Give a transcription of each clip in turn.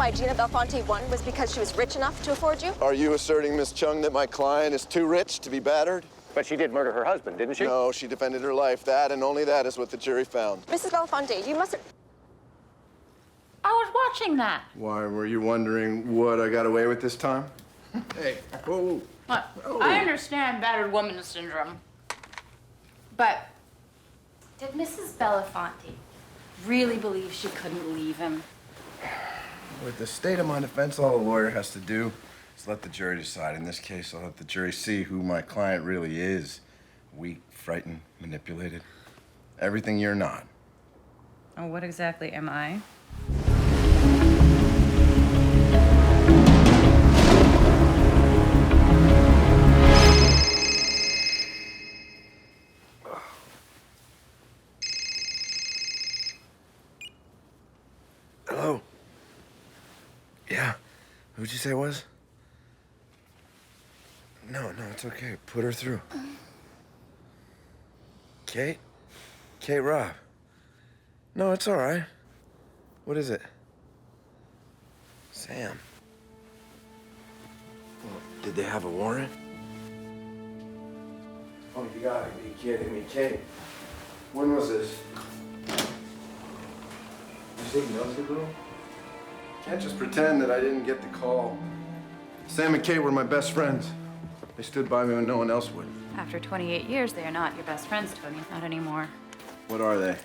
why Gina Belfonte won was because she was rich enough to afford you? Are you asserting, Miss Chung, that my client is too rich to be battered? But she did murder her husband, didn't she? No, she defended her life. That and only that is what the jury found. Mrs. Belfonte, you must have... I was watching that. Why, were you wondering what I got away with this time? Hey, whoa. Look, I understand battered woman syndrome. But did Mrs. Belafonte really believe she couldn't leave him? With the state of my defense, all a lawyer has to do is let the jury decide. In this case, I'll let the jury see who my client really is. Weak, frightened, manipulated. Everything you're not. Oh, what exactly am I? Hello? Yeah. Who'd you say it was? No, it's okay. Put her through. Kate? Kate Robb. No, it's all right. What is it? Sam. Well, did they have a warrant? Oh, you gotta be kidding me, Kate. When was this? You say he knows the girl? Can't just pretend that I didn't get the call. Sam and Kate were my best friends. They stood by me when no one else would. After 28 years, they are not your best friends, Tony. Not anymore. What are they?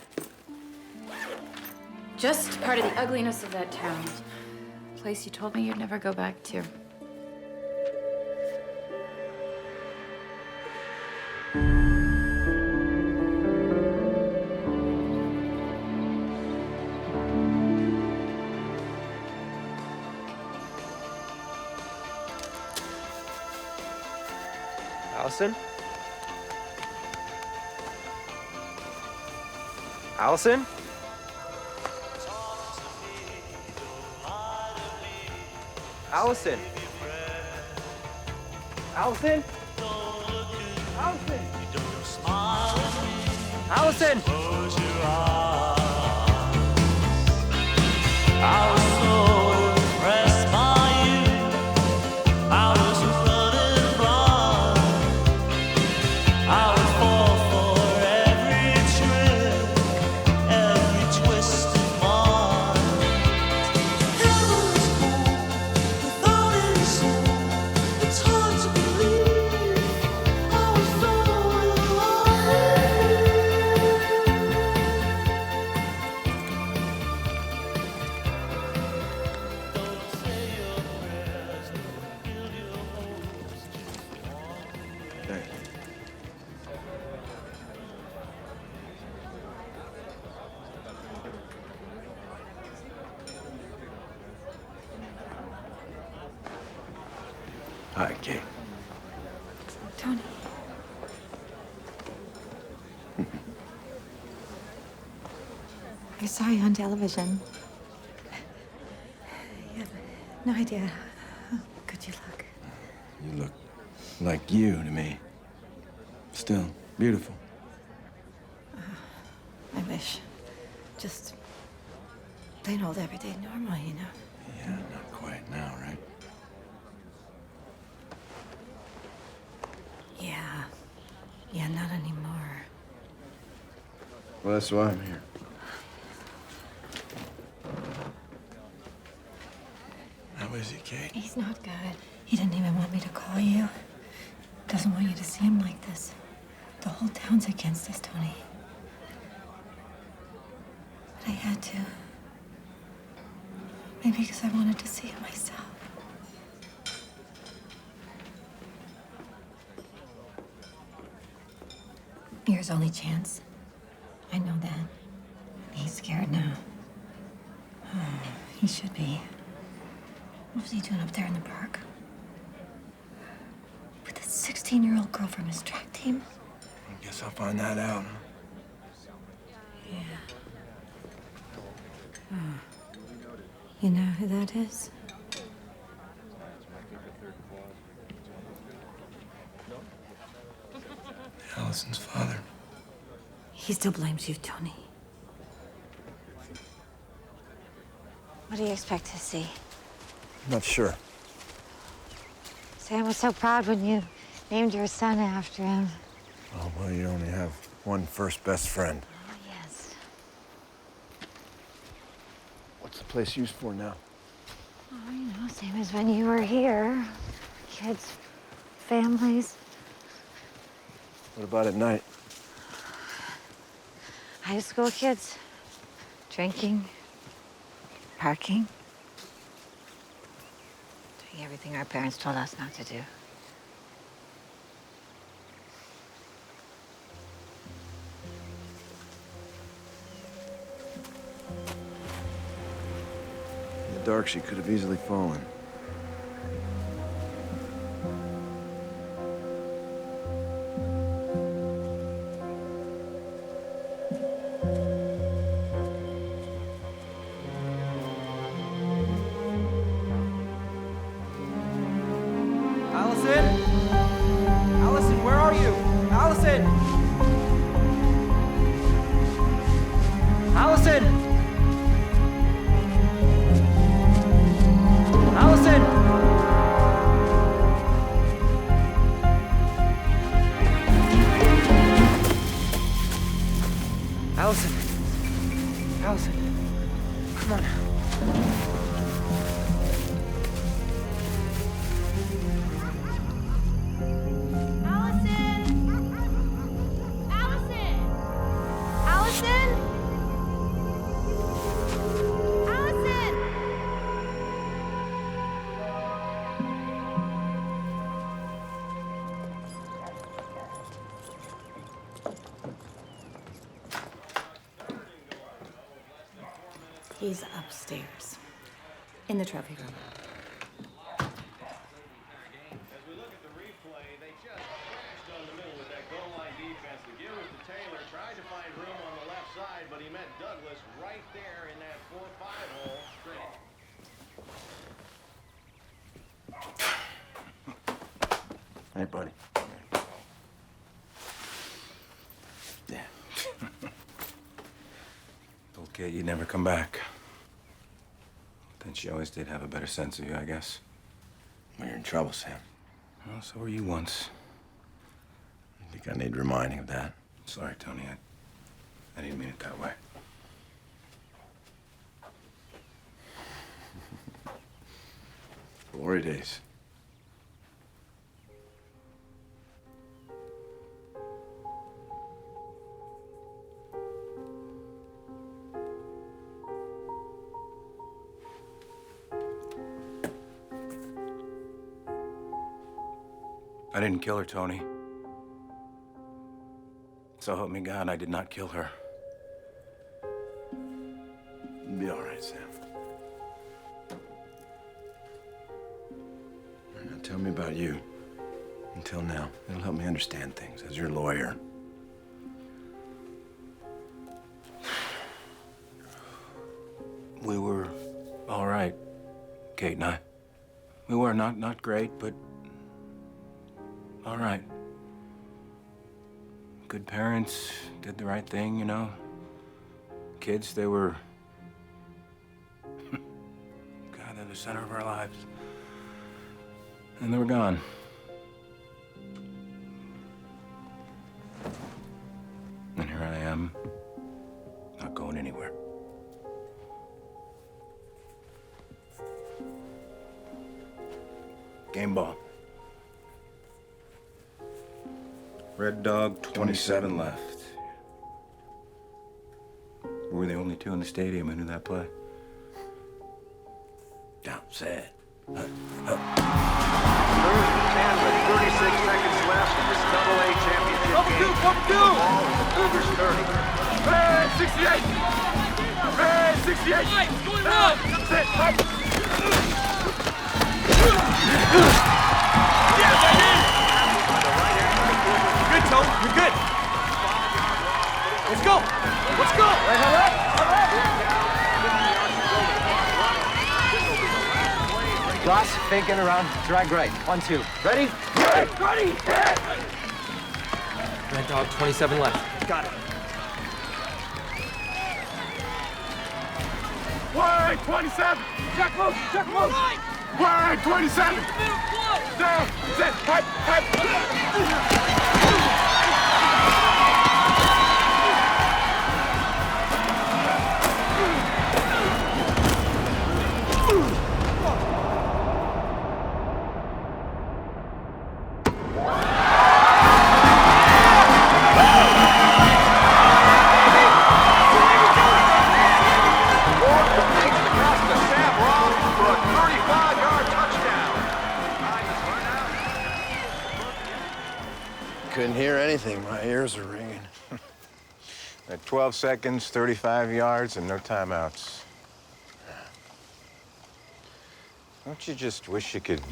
Just part of the ugliness of that town. Place you told me you'd never go back to. Allison? Allison? Allison? Allison? Allison? Allison? I was so impressed by you. I was running blind. I would fall for every trick, every twist of mine. Heaven is cold without any soul. It's hard to believe I was so alive. Thanks. Hi, Kate. Tony. I saw you on television. You have no idea how good you look. You look like you to me. Still beautiful. I wish. Just plain old everyday normal, you know. Yeah, not quite now, right? Yeah. Yeah, not anymore. Well, that's why I'm here. How is he, Kate? He's not good. He didn't even want me to call you. Doesn't want you to see him like this. The whole town's against us, Tony. But I had to. Maybe because I wanted to see it myself. You're his only chance. I know that. He's scared now. Oh, he should be. What was he doing up there in the park? With a 16-year-old girl from his track team? I guess I'll find that out, huh? Yeah. Oh. You know who that is? Allison's father. He still blames you, Tony. What do you expect to see? I'm not sure. Sam was so proud when you named your son after him. Oh, well, you only have one first best friend. Oh, yes. What's the place used for now? Oh, you know, same as when you were here. Kids, families. What about at night? High school kids. Drinking. Parking. Doing everything our parents told us not to do. In the dark, she could have easily fallen. Allison? Allison, where are you? Allison! Allison! Allison! Allison! Allison! Come on. He's upstairs, in the trophy room. As we look at the replay, they just crashed on the middle with that goal line defense. The give it to Taylor, tried to find room on the left side, but he met Douglas right there in that 4-5 hole. Hey, buddy. Yeah. Told Kate you'd never come back. Then she always did have a better sense of you, I guess. Well, you're in trouble, Sam. Well, so were you once. I think I need reminding of that. Sorry, Tony. I didn't mean it that way. Glory days. I didn't kill her, Tony. So help me God, I did not kill her. You'll be all right, Sam. All right, now tell me about you. Until now, it'll help me understand things as your lawyer. We were all right, Kate and I. We were not great, but all right. Good parents, did the right thing, you know. Kids, they were... God, they're the center of our lives. And they were gone. And here I am, not going anywhere. Game ball. Red Dog, 27 left. We were the only two in the stadium who knew that play. Yeah, sad. And with 36 seconds left in this Double-A championship game. Cougars 30. Red 68! Red 68! What's going on? That's it! Yes, I did! Good, Tone. You're good. Let's go. Let's go. All right. Ross, faking around, drag right. 1, 2. Ready? Ready. Red Dog, 27 left. Got it. Wide, 27. Check loose. Check loose. Wide, 27. Down, set, Couldn't hear anything. My ears are ringing. At 12 seconds, 35 yards, and no timeouts. Don't you just wish you could,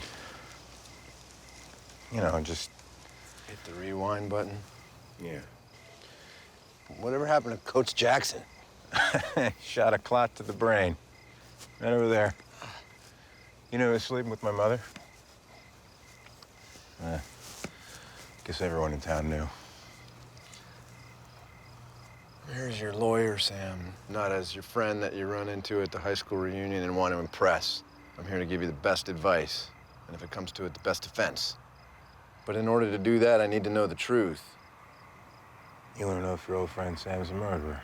you know, just... Hit the rewind button. Yeah. Whatever happened to Coach Jackson? Shot a clot to the brain. Right over there. You know who was sleeping with my mother? Guess everyone in town knew. Here's your lawyer, Sam. Not as your friend that you run into at the high school reunion and want to impress. I'm here to give you the best advice, and if it comes to it, the best defense. But in order to do that, I need to know the truth. You want to know if your old friend Sam's a murderer?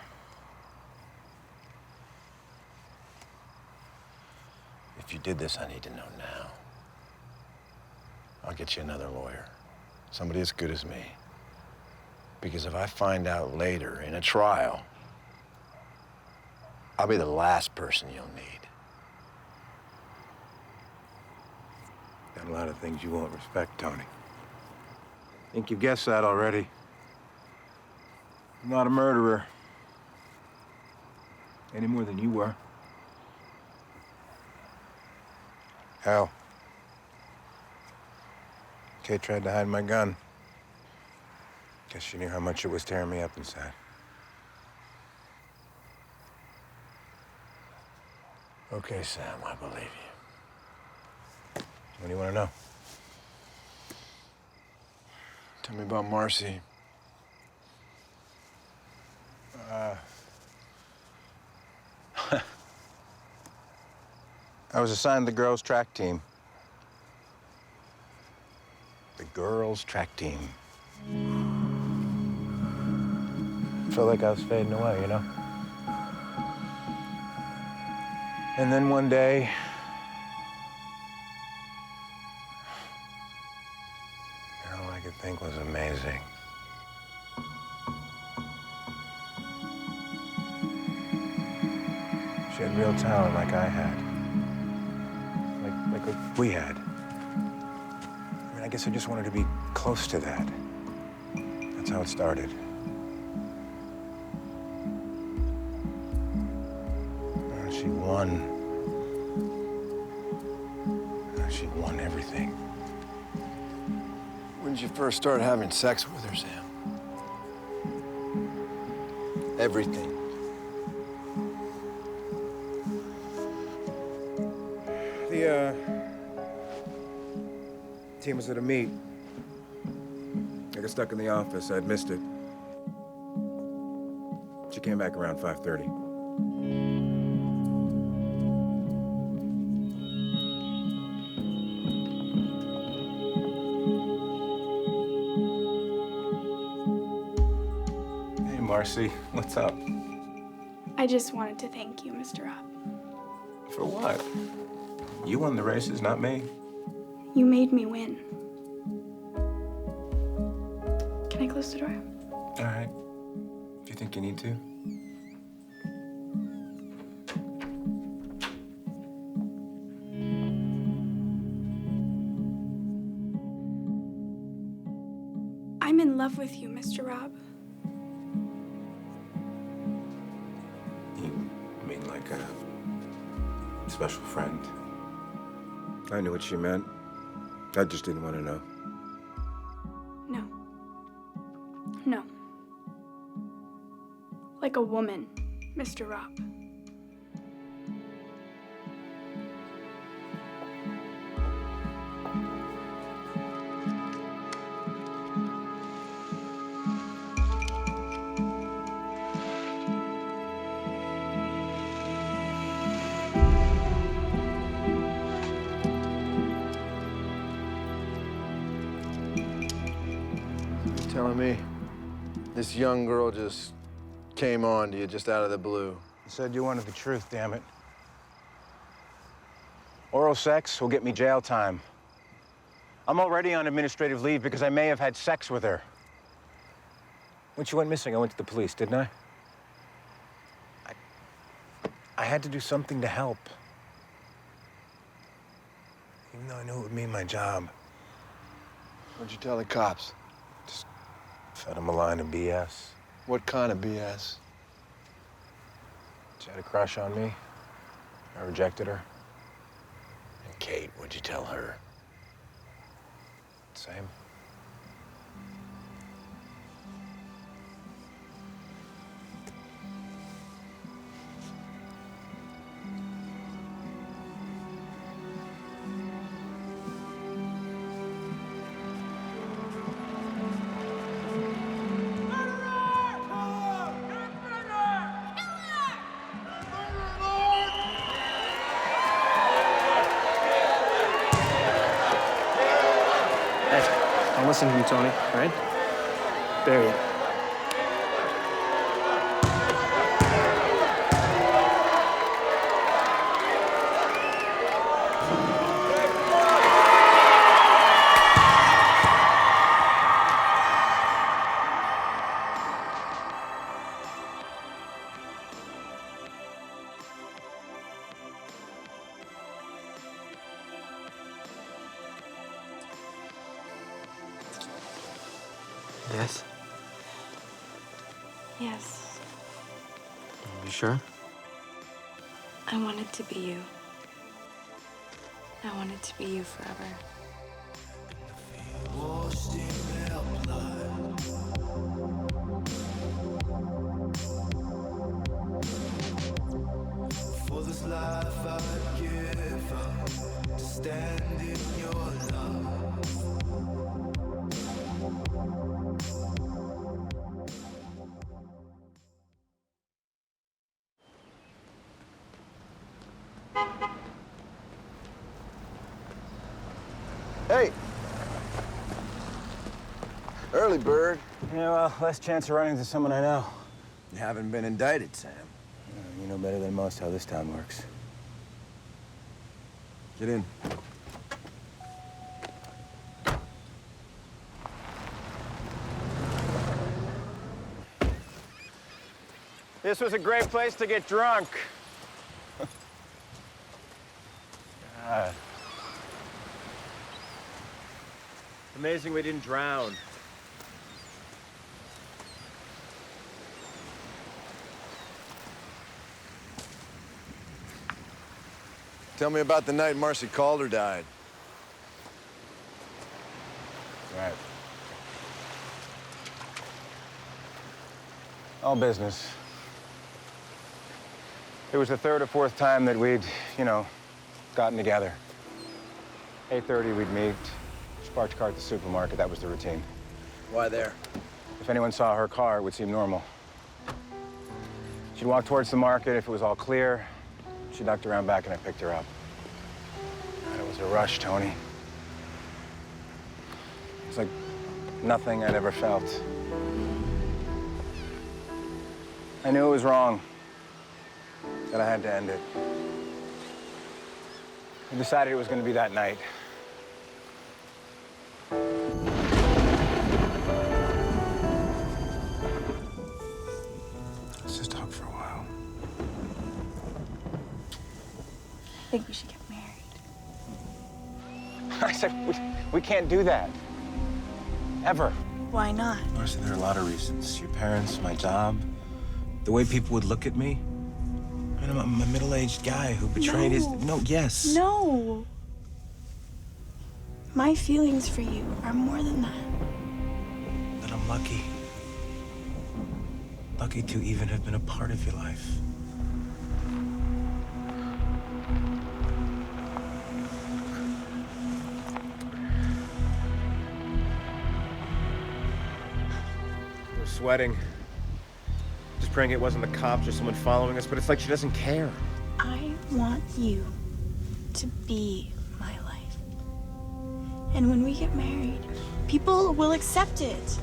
If you did this, I need to know now. I'll get you another lawyer. Somebody as good as me. Because if I find out later in a trial, I'll be the last person you'll need. Got a lot of things you won't respect, Tony. Think you guessed that already. I'm not a murderer. Any more than you were. Hell. Kay tried to hide my gun. Guess she knew how much it was tearing me up inside. Okay, Sam, I believe you. What do you want to know? Tell me about Marcy. I was assigned the girls' track team. The girls' track team. Felt like I was fading away, you know? And then one day, all I could think was amazing. She had real talent like I had. Like what we had. I mean, I guess I just wanted to be close to that. That's how it started. She won. She won everything. When did you first start having sex with her, Sam? Everything. The team was at a meet. I got stuck in the office. I'd missed it. She came back around 5:30. Hey, Marcy, what's up? I just wanted to thank you, Mr. Robb. For what? You won the races, not me. You made me win. Can I close the door? All right. Do you think you need to? I'm in love with you, Mr. Robb. You mean like a special friend? I knew what she meant. I just didn't want to know. No. No. Like a woman, Mr. Robb. telling me this young girl just came on to you just out of the blue? You said you wanted the truth, damn it. Oral sex will get me jail time. I'm already on administrative leave because I may have had sex with her. When she went missing, I went to the police, didn't I? I had to do something to help. Even though I knew it would mean my job. What'd you tell the cops? Just fed them a line of BS. What kind of BS? She had a crush on me. I rejected her. And Kate, what'd you tell her? Same. Don't listen to me, Tony, all right? Bury it. Yes? Yes. You sure? I want it to be you. I want it to be you forever. For this life I give up to stand in your love. Hey! Early bird. Yeah, well, less chance of running into someone I know. You haven't been indicted, Sam. You know better than most how this town works. Get in. This was a great place to get drunk. God. Amazing we didn't drown. Tell me about the night Marcy Calder died. Right. All business. It was the third or fourth time that we'd, gotten together. 8:30 we'd meet, parked car at the supermarket. That was the routine. Why there? If anyone saw her car, it would seem normal. She'd walk towards the market. If it was all clear, she ducked around back and I picked her up. And it was a rush, Tony. It was like nothing I'd ever felt. I knew it was wrong, that I had to end it. I decided it was going to be that night. Let's just talk for a while. I think we should get married. I said, we can't do that. Ever. Why not? Marcy, there are a lot of reasons. Your parents, my job, the way people would look at me. And I'm a middle-aged guy who betrayed his... No, yes. No. My feelings for you are more than that. That I'm lucky. Lucky to even have been a part of your life. We're sweating. Just praying it wasn't the cops or someone following us, but it's like she doesn't care. I want you to be my life. And when we get married, people will accept it.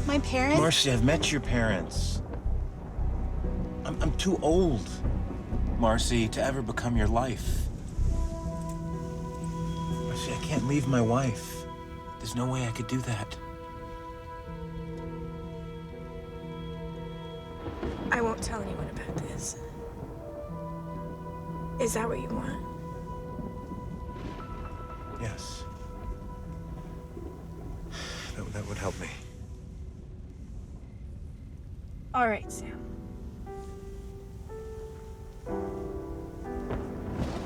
My parents? Marcy, I've met your parents. I'm too old, Marcy, to ever become your life. Marcy, I can't leave my wife. There's no way I could do that. I won't tell anyone about this. Is that what you want? Yes. That would help me. All right, Sam.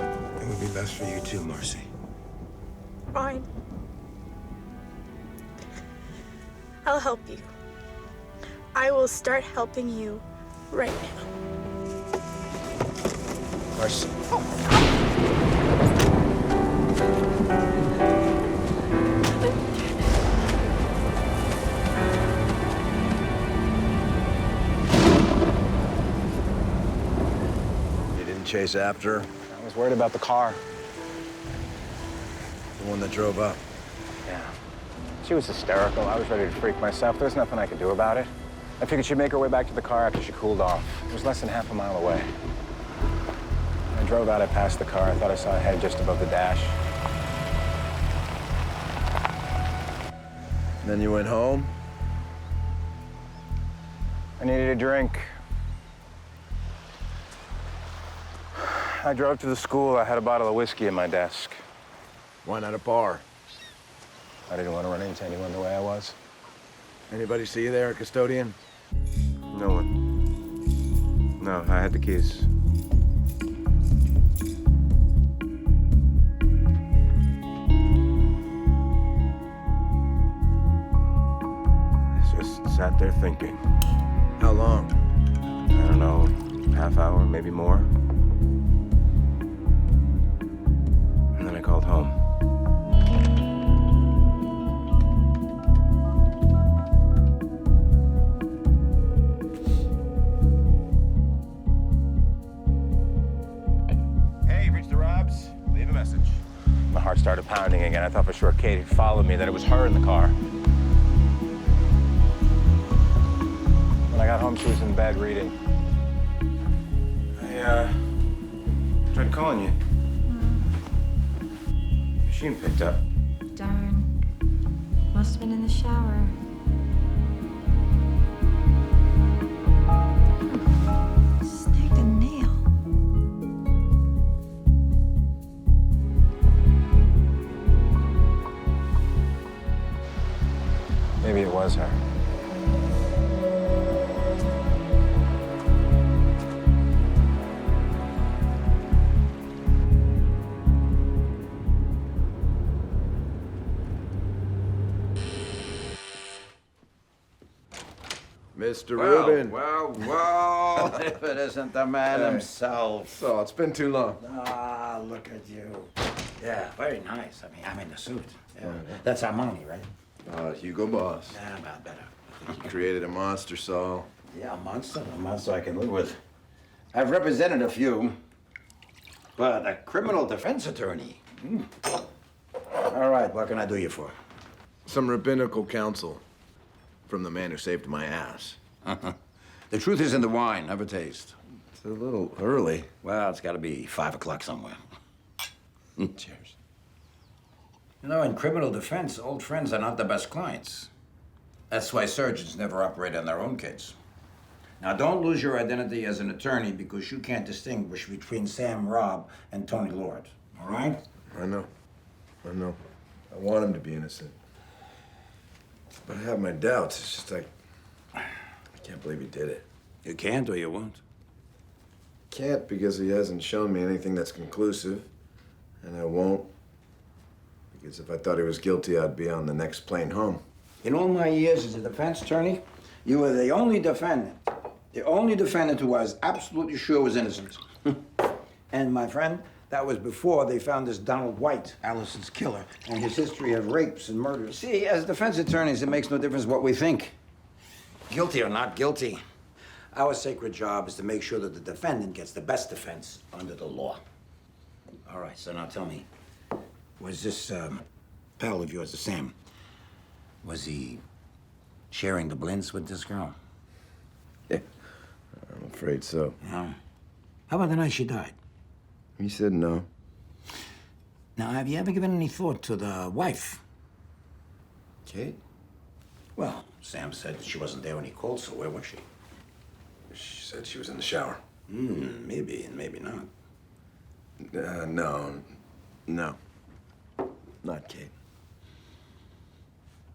It would be best for you too, Marcy. Fine. I'll help you. I will start helping you right now. Marcy. You didn't chase after her? I was worried about the car. The one that drove up? Yeah. She was hysterical. I was ready to freak myself. There was nothing I could do about it. I figured she'd make her way back to the car after she cooled off. It was less than half a mile away. When I drove out, I passed the car. I thought I saw a head just above the dash. And then you went home? I needed a drink. I drove to the school. I had a bottle of whiskey in my desk. Why not a bar? I didn't want to run into anyone the way I was. Anybody see you there, a custodian? No one. No, I had the keys. I just sat there thinking. How long? I don't know, half hour, maybe more. And then I called home. Hey, you reached the Robs? Leave a message. My heart started pounding again. I thought for sure Kate had followed me, that it was her in the car. When I got home, she was in bed reading. I tried calling you. Machine picked up. Darn. Must have been in the shower. Snagged a nail. Maybe it was her. Mr. Rubin. Well, if it isn't the man himself. So, it's been too long. Ah, look at you. Yeah, very nice. I mean, I'm in the suit. Yeah. That's Armani, right? Hugo Boss. Yeah, about better. You created a monster, Saul. Yeah, a monster I can live with. I've represented a few, but a criminal defense attorney. All right, what can I do you for? Some rabbinical counsel from the man who saved my ass. The truth is in the wine. Have a taste. It's a little early. Well, it's got to be 5 o'clock somewhere. Cheers. You know, in criminal defense, old friends are not the best clients. That's why surgeons never operate on their own kids. Now, don't lose your identity as an attorney because you can't distinguish between Sam Robb and Tony Lord, all right? I know. I want him to be innocent. But I have my doubts. It's just like, I can't believe he did it. You can't or you won't. Can't because he hasn't shown me anything that's conclusive. And I won't. Because if I thought he was guilty, I'd be on the next plane home. In all my years as a defense attorney, you were the only defendant who was absolutely sure was innocent. And my friend, that was before they found this Donald White, Allison's killer, and his history of rapes and murders. See, as defense attorneys, it makes no difference what we think. Guilty or not guilty. Our sacred job is to make sure that the defendant gets the best defense under the law. All right, so now tell me, was this pal of yours, Sam, was he sharing the blintz with this girl? Yeah, I'm afraid so. No. How about the night she died? He said no. Now, have you ever given any thought to the wife? Kate? Well, Sam said she wasn't there when he called, so where was she? She said she was in the shower. Maybe and maybe not. No. Not Kate.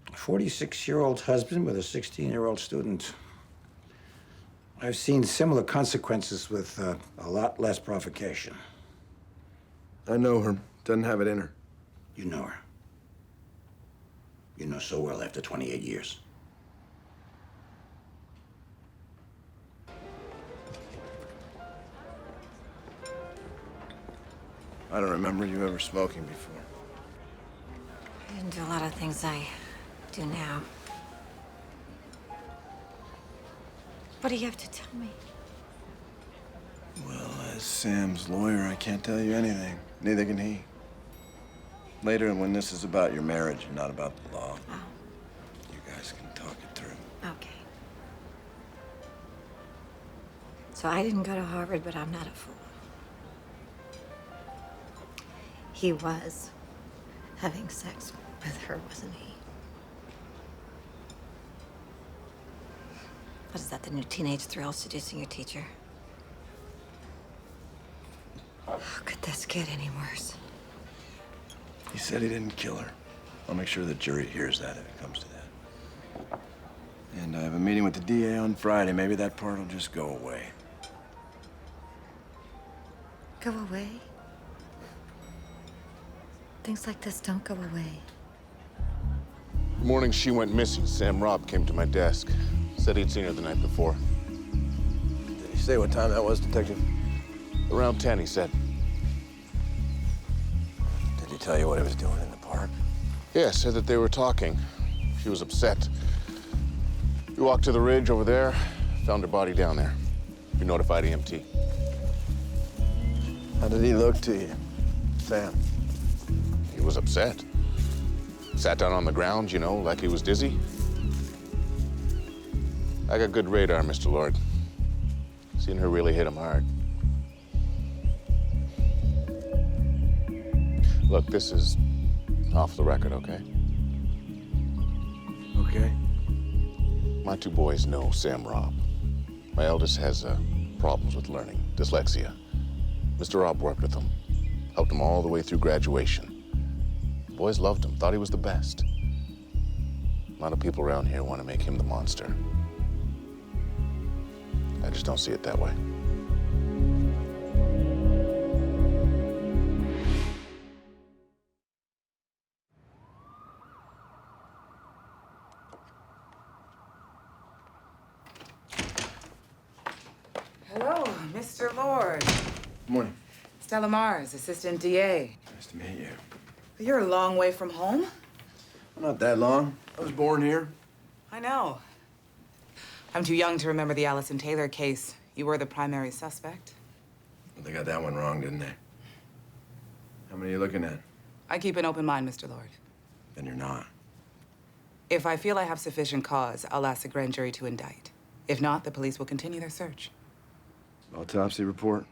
A 46-year-old husband with a 16-year-old student. I've seen similar consequences with a lot less provocation. I know her. Doesn't have it in her. You know her. You know so well after 28 years. I don't remember you ever smoking before. I didn't do a lot of things I do now. What do you have to tell me? Well, as Sam's lawyer, I can't tell you anything. Neither can he. Later, when this is about your marriage and not about the law, you guys can talk it through. Okay. So I didn't go to Harvard, but I'm not a fool. He was having sex with her, wasn't he? What is that, the new teenage thrill, seducing your teacher? How could this get any worse? He said he didn't kill her. I'll make sure the jury hears that if it comes to that. And I have a meeting with the DA on Friday. Maybe that part will just go away. Go away? Things like this don't go away. The morning she went missing, Sam Robb came to my desk. Said he'd seen her the night before. Did he say what time that was, Detective? Around 10, he said. Did he tell you what he was doing in the park? Yeah, said that they were talking. She was upset. We walked to the ridge over there, found her body down there. We notified EMT. How did he look to you, Sam? He was upset. Sat down on the ground, you know, like he was dizzy. I got good radar, Mr. Lord. Seen her really hit him hard. Look, this is off the record, okay? Okay. My two boys know Sam Robb. My eldest has problems with learning, dyslexia. Mr. Robb worked with him, helped him all the way through graduation. The boys loved him, thought he was the best. A lot of people around here want to make him the monster. I just don't see it that way. Hello, Mr. Lord. Good morning. Stella Mars, Assistant DA. Nice to meet you. You're a long way from home. Not that long. I was born here. I know. I'm too young to remember the Allison Taylor case. You were the primary suspect. Well, they got that one wrong, didn't they? How many are you looking at? I keep an open mind, Mr. Lord. Then you're not. If I feel I have sufficient cause, I'll ask the grand jury to indict. If not, the police will continue their search. Autopsy report?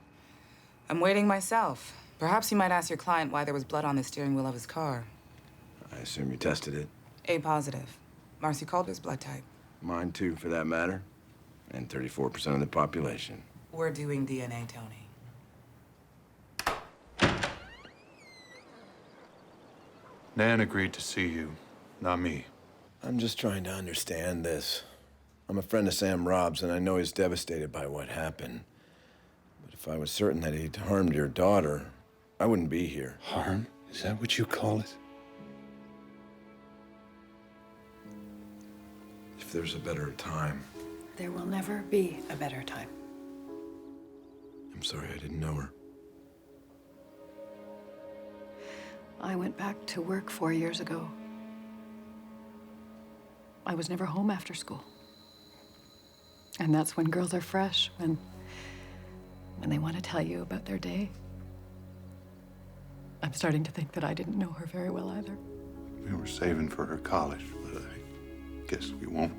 I'm waiting myself. Perhaps you might ask your client why there was blood on the steering wheel of his car. I assume you tested it. A positive. Marcy Calder's blood type. Mine too, for that matter. And 34% of the population. We're doing DNA, Tony. Nan agreed to see you, not me. I'm just trying to understand this. I'm a friend of Sam Robb's, and I know he's devastated by what happened. But if I was certain that he'd harmed your daughter, I wouldn't be here. Harm? Is that what you call it? If there's a better time. There will never be a better time. I'm sorry I didn't know her. I went back to work 4 years ago. I was never home after school. And that's when girls are fresh, when they want to tell you about their day. I'm starting to think that I didn't know her very well either. We were saving for her college, but Guess we won't.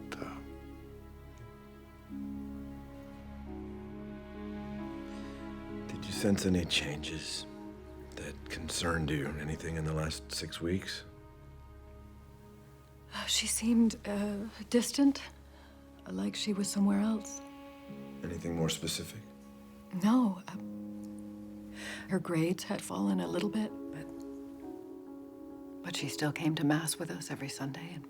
Did you sense any changes that concerned you? Anything in the last 6 weeks? She seemed distant, like she was somewhere else. Anything more specific? No. Her grades had fallen a little bit, but she still came to Mass with us every Sunday. And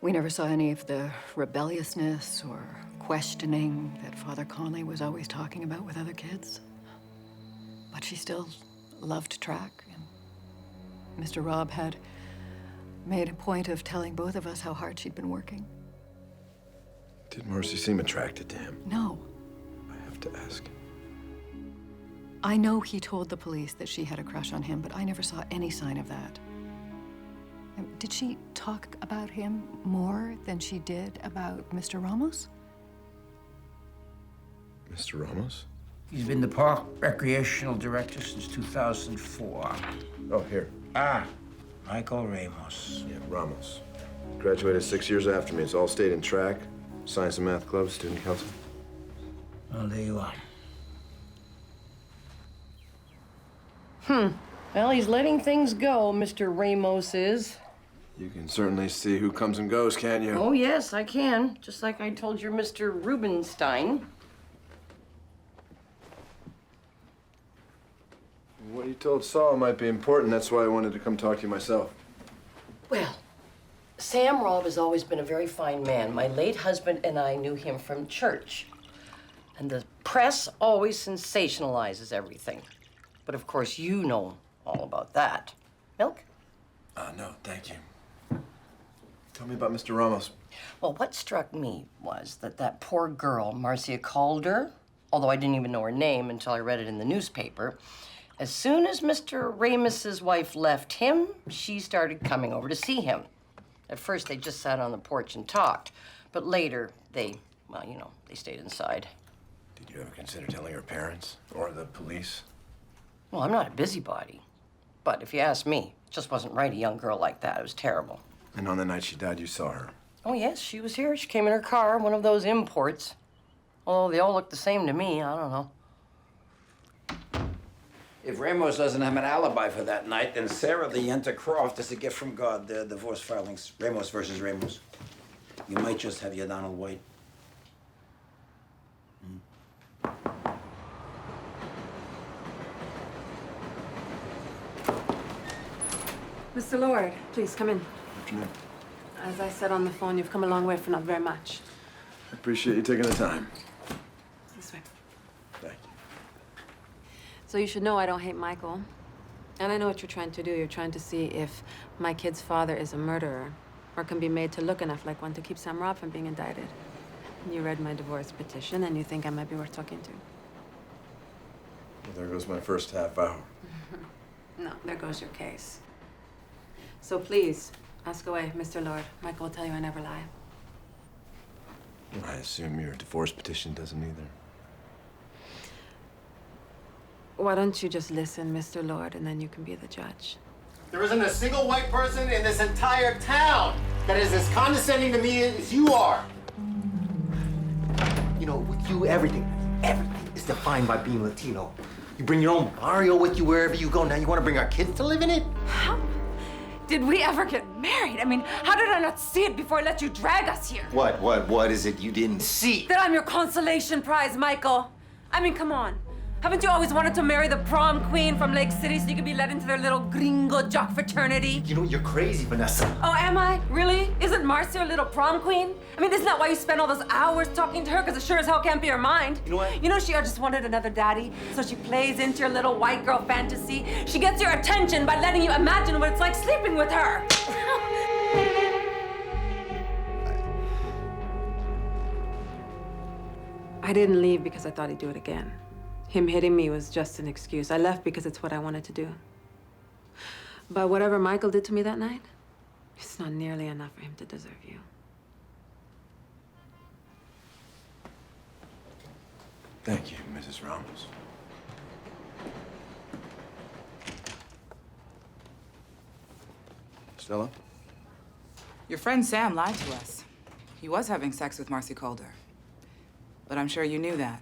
we never saw any of the rebelliousness or questioning that Father Conley was always talking about with other kids. But she still loved track, and Mr. Robb had made a point of telling both of us how hard she'd been working. Did Marcy seem attracted to him? No. I have to ask. I know he told the police that she had a crush on him, but I never saw any sign of that. Did she talk about him more than she did about Mr. Ramos? Mr. Ramos? He's been the park recreational director since 2004. Oh, here. Michael Ramos. Yeah, Ramos. Graduated 6 years after me. It's all state in track, science and math club, student council. Well, there you are. Well, he's letting things go, Mr. Ramos is. You can certainly see who comes and goes, can't you? Oh, yes, I can. Just like I told your Mr. Rubenstein. What you told Saul might be important. That's why I wanted to come talk to you myself. Well, Sam Robb has always been a very fine man. My late husband and I knew him from church. And the press always sensationalizes everything. But of course, you know all about that. Milk? No, thank you. Tell me about Mr. Ramos. Well, what struck me was that poor girl, Marcia Calder, although I didn't even know her name until I read it in the newspaper, as soon as Mr. Ramos's wife left him, she started coming over to see him. At first, they just sat on the porch and talked. But later, they stayed inside. Did you ever consider telling her parents or the police? Well, I'm not a busybody. But if you ask me, it just wasn't right, a young girl like that. It was terrible. And on the night she died, you saw her? Oh, yes, she was here. She came in her car, one of those imports. Although they all look the same to me, I don't know. If Ramos doesn't have an alibi for that night, then Sarah Leanta Croft is a gift from God. The divorce filings, Ramos versus Ramos. You might just have your Donald White. Mr. Lord, please come in. Afternoon. As I said on the phone, you've come a long way for not very much. I appreciate you taking the time. This way. Thank you. So you should know I don't hate Michael. And I know what you're trying to do. You're trying to see if my kid's father is a murderer or can be made to look enough like one to keep Sam Robb from being indicted. You read my divorce petition and you think I might be worth talking to. Well, there goes my first half hour. No, there goes your case. So please, ask away, Mr. Lord. Michael will tell you I never lie. I assume your divorce petition doesn't either. Why don't you just listen, Mr. Lord, and then you can be the judge. There isn't a single white person in this entire town that is as condescending to me as you are. You know, with you, everything is defined by being Latino. You bring your own barrio with you wherever you go. Now you want to bring our kids to live in it? How did we ever get married? I mean, how did I not see it before I let you drag us here? What is it you didn't see? That I'm your consolation prize, Michael. I mean, come on. Haven't you always wanted to marry the prom queen from Lake City so you could be let into their little gringo jock fraternity? You know, you're crazy, Vanessa. Oh, am I? Really? Isn't Marcy your little prom queen? I mean, isn't that why you spend all those hours talking to her? Because it sure as hell can't be her mind. You know what? You know she just wanted another daddy, so she plays into your little white girl fantasy. She gets your attention by letting you imagine what it's like sleeping with her. I didn't leave because I thought he'd do it again. Him hitting me was just an excuse. I left because it's what I wanted to do. But whatever Michael did to me that night, it's not nearly enough for him to deserve you. Thank you, Mrs. Ramos. Stella? Your friend Sam lied to us. He was having sex with Marcy Calder. But I'm sure you knew that.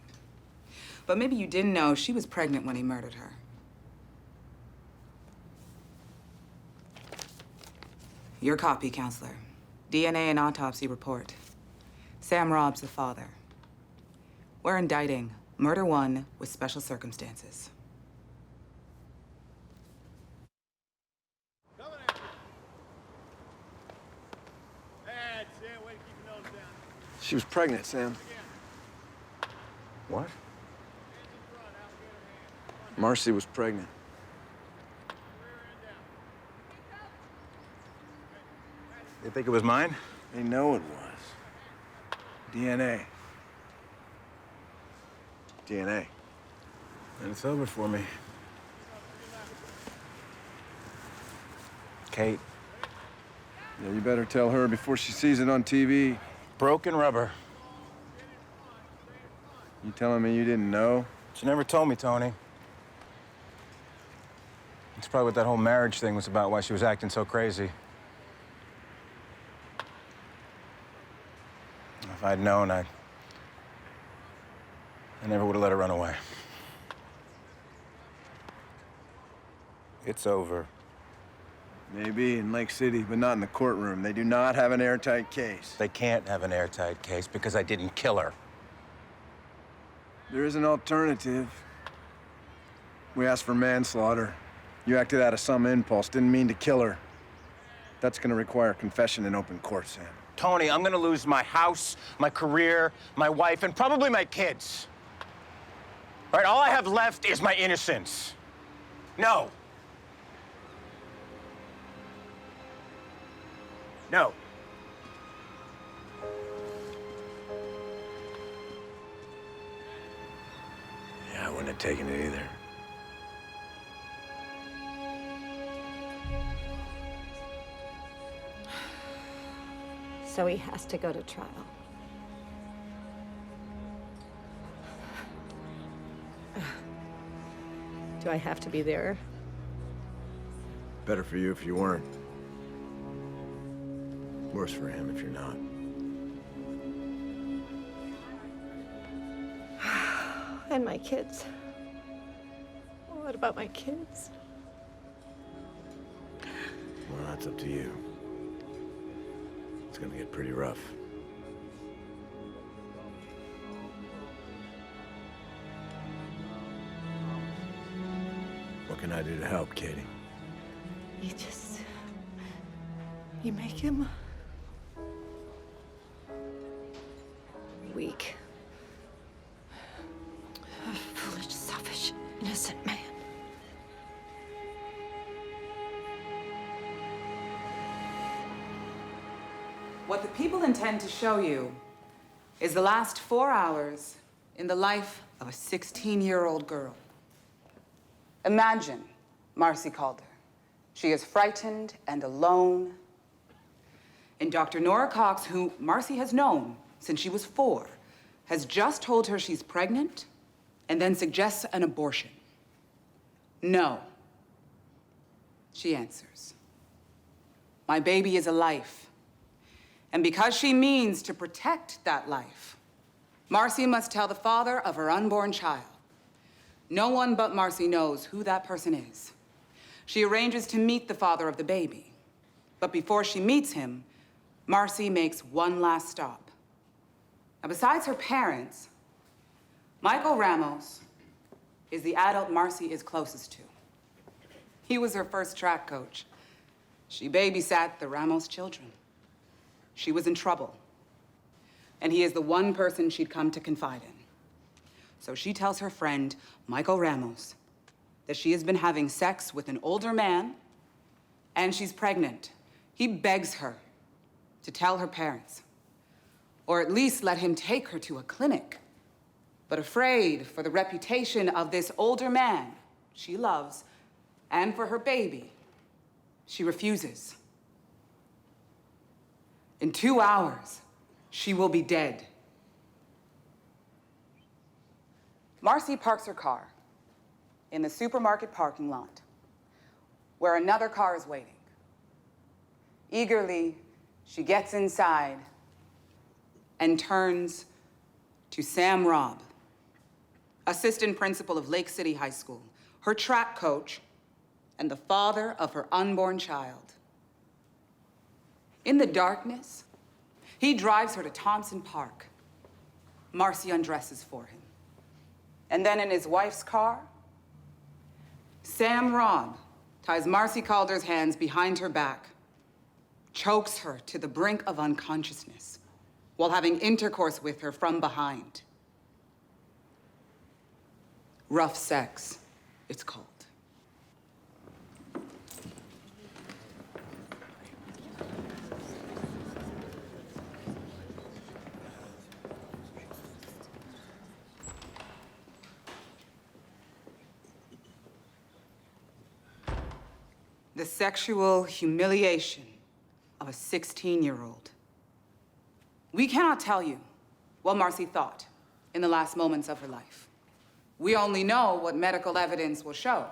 But maybe you didn't know she was pregnant when he murdered her. Your copy, counselor. DNA and autopsy report. Sam Rob's the father. We're indicting murder 1 with special circumstances. She was pregnant, Sam. What? Marcy was pregnant. You think it was mine? They know it was. DNA. DNA. And it's over for me. Kate. Yeah, you better tell her before she sees it on TV. Broken rubber. You telling me you didn't know? She never told me, Tony. That's probably what that whole marriage thing was about, why she was acting so crazy. If I'd known, I never would have let her run away. It's over. Maybe in Lake City, but not in the courtroom. They do not have an airtight case. They can't have an airtight case because I didn't kill her. There is an alternative. We asked for manslaughter. You acted out of some impulse, didn't mean to kill her. That's gonna require confession in open court, Sam. Tony, I'm gonna lose my house, my career, my wife, and probably my kids. All right, all I have left is my innocence. No. No. Yeah, I wouldn't have taken it either. So he has to go to trial. Do I have to be there? Better for you if you weren't. Worse for him if you're not. And my kids. What about my kids? Well, that's up to you. It's gonna get pretty rough. What can I do to help, Katie? You make him weak. A foolish, selfish, innocent man. What the people intend to show you is the last 4 hours in the life of a 16-year-old girl. Imagine Marcy Calder. She is frightened and alone. And Dr. Nora Cox, who Marcy has known since she was 4, has just told her she's pregnant and then suggests an abortion. No. She answers. My baby is a life. And because she means to protect that life, Marcy must tell the father of her unborn child. No one but Marcy knows who that person is. She arranges to meet the father of the baby. But before she meets him, Marcy makes one last stop. Now, besides her parents, Michael Ramos is the adult Marcy is closest to. He was her first track coach. She babysat the Ramos children. She was in trouble. And he is the one person she'd come to confide in. So she tells her friend, Michael Ramos, that she has been having sex with an older man and she's pregnant. He begs her to tell her parents, or at least let him take her to a clinic. But afraid for the reputation of this older man she loves and for her baby, she refuses. In 2 hours, she will be dead. Marcy parks her car in the supermarket parking lot where another car is waiting. Eagerly, She gets inside and turns to Sam Robb, assistant principal of Lake City High School, her track coach, and the father of her unborn child. In the darkness, he drives her to Thompson Park. Marcy undresses for him. And then in his wife's car, Sam Robb ties Marcy Calder's hands behind her back, chokes her to the brink of unconsciousness while having intercourse with her from behind. Rough sex, it's called. The sexual humiliation of a 16-year-old. We cannot tell you what Marcy thought in the last moments of her life. We only know what medical evidence will show.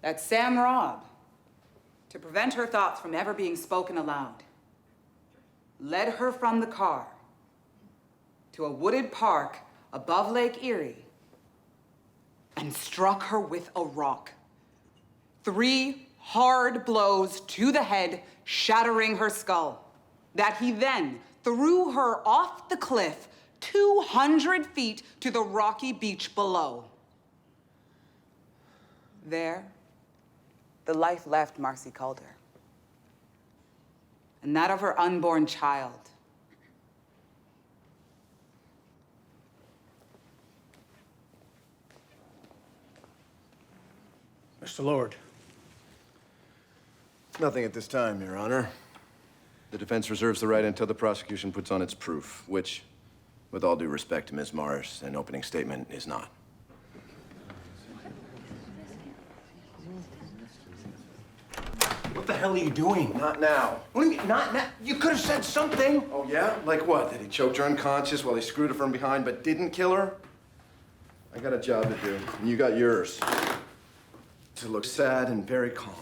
That Sam Robb, to prevent her thoughts from ever being spoken aloud, led her from the car to a wooded park above Lake Erie and struck her with a rock. 3 hard blows to the head, shattering her skull. That he then threw her off the cliff 200 feet to the rocky beach below. There, the life left Marcy Calder. And that of her unborn child. Mr. Lord. Nothing at this time, Your Honor. The defense reserves the right until the prosecution puts on its proof, which, with all due respect to Ms. Morris, an opening statement is not. What the hell are you doing? Not now. What do you mean, not now? You could have said something. Oh, yeah? Like what? That he choked her unconscious while he screwed her from behind but didn't kill her? I got a job to do, and you got yours. To look sad and very calm.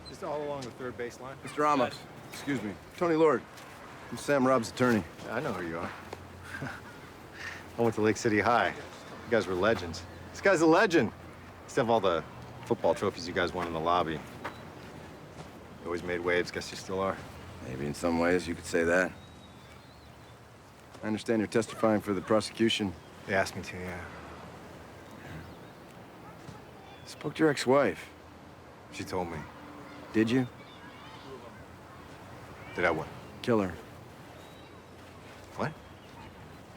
Just all along the third baseline. Mr. Ramos, excuse me. Tony Lord. I'm Sam Robb's attorney. I know who you are. I went to Lake City High. You guys were legends. This guy's a legend. Used to have all the football trophies you guys won in the lobby. You always made waves. Guess you still are. Maybe in some ways you could say that. I understand you're testifying for the prosecution. They asked me to, yeah. Spoke to your ex-wife. She told me. Did you? Did I what? Kill her. What?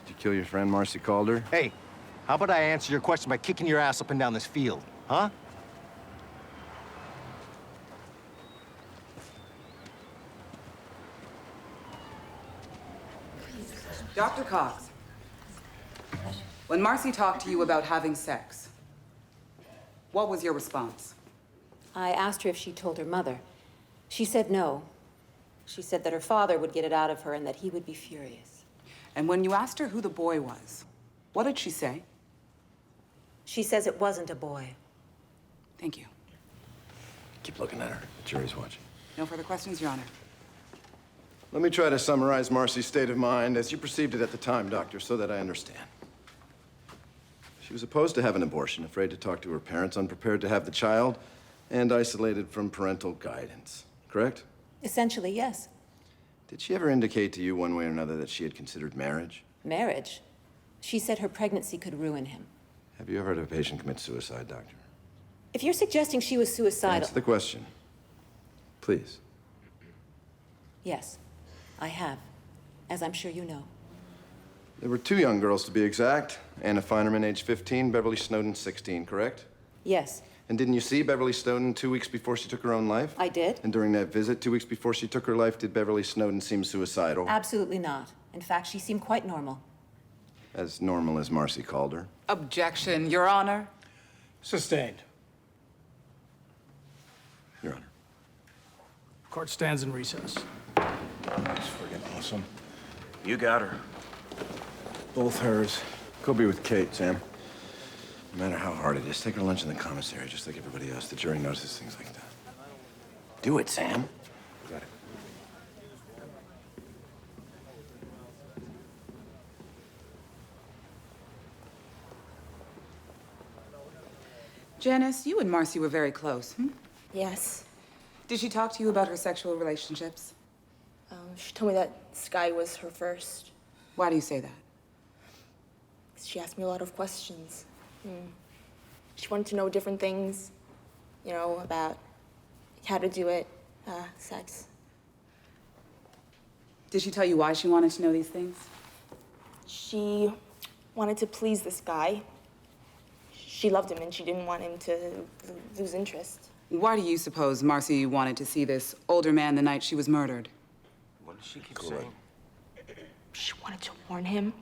Did you kill your friend Marcy Calder? Hey, how about I answer your question by kicking your ass up and down this field, huh? Dr. Cox, when Marcy talked to you about having sex, what was your response? I asked her if she told her mother. She said no. She said that her father would get it out of her and that he would be furious. And when you asked her who the boy was, what did she say? She says it wasn't a boy. Thank you. Keep looking at her. The jury's watching. No further questions, Your Honor. Let me try to summarize Marcy's state of mind as you perceived it at the time, Doctor, so that I understand. She was opposed to have an abortion, afraid to talk to her parents, unprepared to have the child, and isolated from parental guidance. Correct? Essentially, yes. Did she ever indicate to you one way or another that she had considered marriage? Marriage? She said her pregnancy could ruin him. Have you ever had a patient commit suicide, Doctor? If you're suggesting she was suicidal... Answer the question. Please. Yes, I have. As I'm sure you know. There were 2 young girls, to be exact. Anna Feinerman, age 15, Beverly Snowden, 16, correct? Yes. And didn't you see Beverly Snowden 2 weeks before she took her own life? I did. And during that visit, 2 weeks before she took her life, did Beverly Snowden seem suicidal? Absolutely not. In fact, she seemed quite normal. As normal as Marcy Calder? Objection, Your Honor. Sustained. Your Honor. Court stands in recess. That's friggin' awesome. You got her. Both hers. Go be with Kate, Sam. No matter how hard it is, take her lunch in the commissary, just like everybody else. The jury notices things like that. Do it, Sam. Got it. Janice, you and Marcy were very close, hmm? Yes. Did she talk to you about her sexual relationships? She told me that Sky was her first. Why do you say that? She asked me a lot of questions. She wanted to know different things, you know, about how to do it, sex. Did she tell you why she wanted to know these things? She wanted to please this guy. She loved him and she didn't want him to lose interest. Why do you suppose Marcy wanted to see this older man the night she was murdered? What does she keep saying? She wanted to warn him,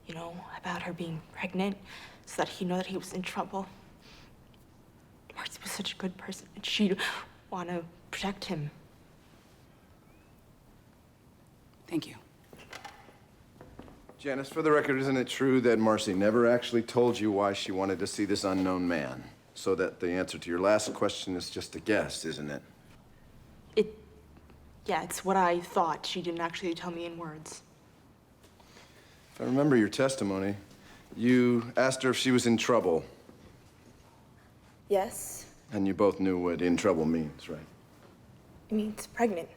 you know, about her being pregnant, so that he'd know that he was in trouble. Marcy was such a good person, and she'd want to protect him. Thank you. Janice, for the record, isn't it true that Marcy never actually told you why she wanted to see this unknown man? So that the answer to your last question is just a guess, isn't it? Yeah, it's what I thought. She didn't actually tell me in words. If I remember your testimony, you asked her if she was in trouble. Yes, And you both knew what in trouble means, right? it means pregnant.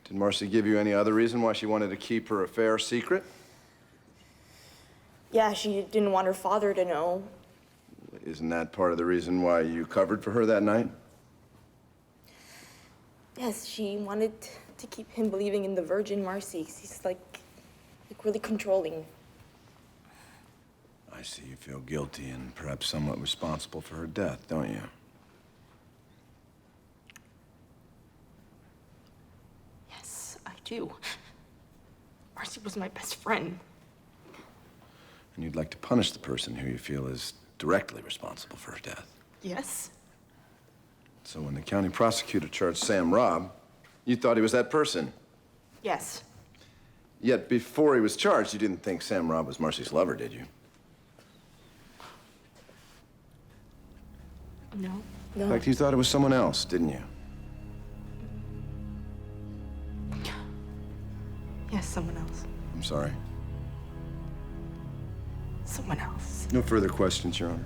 Did Marcy give you any other reason why she wanted to keep her affair secret? Yeah, she didn't want her father to know. Isn't that part of the reason why you covered for her that night? Yes, she wanted to keep him believing in the Virgin Marcy. He's like really controlling. I see you feel guilty and perhaps somewhat responsible for her death, don't you? Yes, I do. Marcy was my best friend. And you'd like to punish the person who you feel is directly responsible for her death. Yes. So when the county prosecutor charged Sam Robb, you thought he was that person. Yes. Yet before he was charged, you didn't think Sam Robb was Marcy's lover, did you? No. In fact, you thought it was someone else, didn't you? Yes, someone else. I'm sorry. Someone else. No further questions, Your Honor.